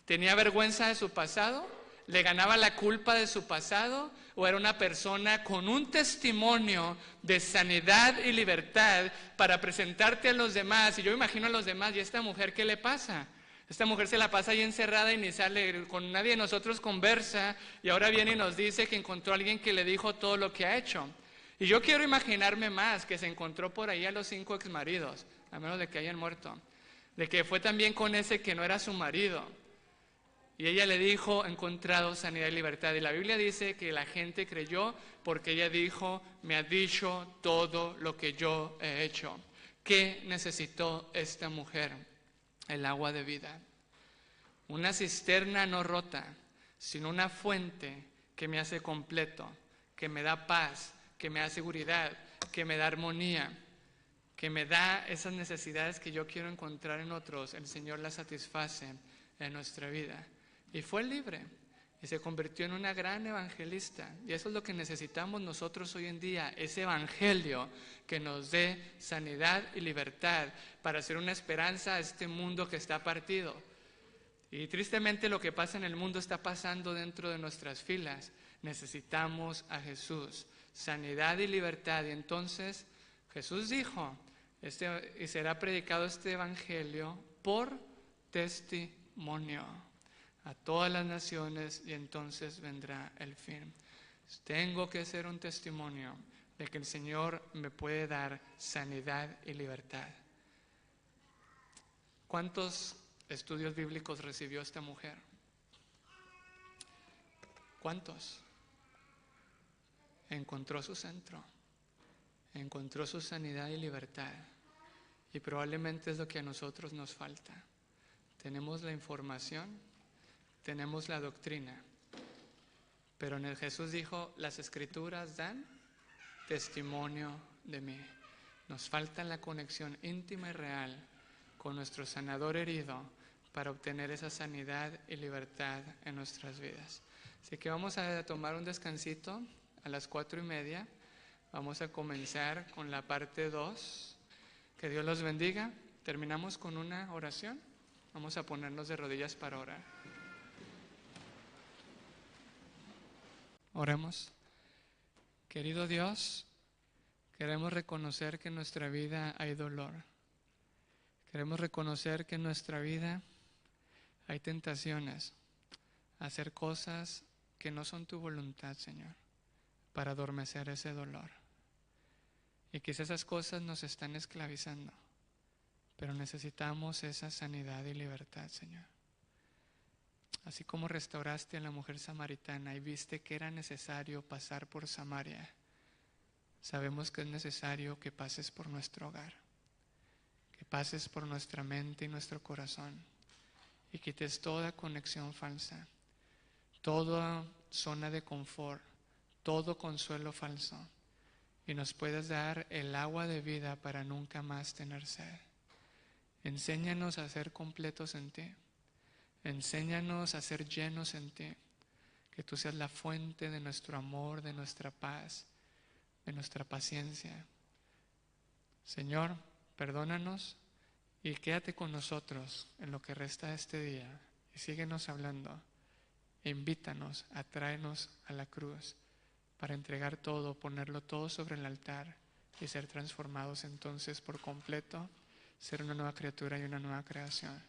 ¿Tenía vergüenza de su pasado? ¿Le ganaba la culpa de su pasado? ¿O era una persona con un testimonio de sanidad y libertad para presentarte a los demás? Y yo me imagino a los demás, ¿y esta mujer qué le pasa? Esta mujer se la pasa ahí encerrada y ni sale, con nadie de nosotros conversa, y ahora viene y nos dice que encontró a alguien que le dijo todo lo que ha hecho. Y yo quiero imaginarme más, que se encontró por ahí a los 5 exmaridos. a menos de que hayan muerto. De que fue también con ese que no era su marido. Y ella le dijo, he encontrado sanidad y libertad. Y la Biblia dice que la gente creyó porque ella dijo, me ha dicho todo lo que yo he hecho. ¿Qué necesitó esta mujer? El agua de vida. Una cisterna no rota, sino una fuente que me hace completo, que me da paz, que me da seguridad, que me da armonía, que me da esas necesidades que yo quiero encontrar en otros. El Señor las satisface en nuestra vida. Y fue libre y se convirtió en una gran evangelista. Y eso es lo que necesitamos nosotros hoy en día, ese evangelio que nos dé sanidad y libertad para hacer una esperanza a este mundo que está partido. Y tristemente lo que pasa en el mundo está pasando dentro de nuestras filas. Necesitamos a Jesús, sanidad y libertad. Y entonces Jesús dijo, y será predicado este evangelio por testimonio a todas las naciones, y entonces vendrá el fin. Tengo que ser un testimonio de que el Señor me puede dar sanidad y libertad. ¿Cuántos estudios bíblicos recibió esta mujer? ¿Cuántos? Encontró su centro, encontró su sanidad y libertad. Y probablemente es lo que a nosotros nos falta. Tenemos la información, tenemos la doctrina, pero en el Jesús dijo, las Escrituras dan testimonio de mí. Nos falta la conexión íntima y real con nuestro sanador herido para obtener esa sanidad y libertad en nuestras vidas. Así que vamos a tomar un descansito a las 4:30. Vamos a comenzar con la parte 2. Que Dios los bendiga. Terminamos con una oración. Vamos a ponernos de rodillas para orar. Oremos. Querido Dios, queremos reconocer que en nuestra vida hay dolor. Queremos reconocer que en nuestra vida hay tentaciones a hacer cosas que no son tu voluntad, Señor, para adormecer ese dolor. Y quizás esas cosas nos están esclavizando, pero necesitamos esa sanidad y libertad, Señor. Así como restauraste a la mujer samaritana y viste que era necesario pasar por Samaria, sabemos que es necesario que pases por nuestro hogar, que pases por nuestra mente y nuestro corazón y quites toda conexión falsa, toda zona de confort, todo consuelo falso, y nos puedas dar el agua de vida para nunca más tener sed. Enséñanos a ser completos en ti. Enséñanos a ser llenos en ti. Que tú seas la fuente de nuestro amor, de nuestra paz, de nuestra paciencia. Señor, perdónanos y quédate con nosotros en lo que resta de este día. Y síguenos hablando. E invítanos, atráenos a la cruz para entregar todo, ponerlo todo sobre el altar y ser transformados entonces por completo, ser una nueva criatura y una nueva creación.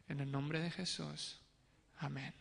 En el nombre de Jesús. Amén.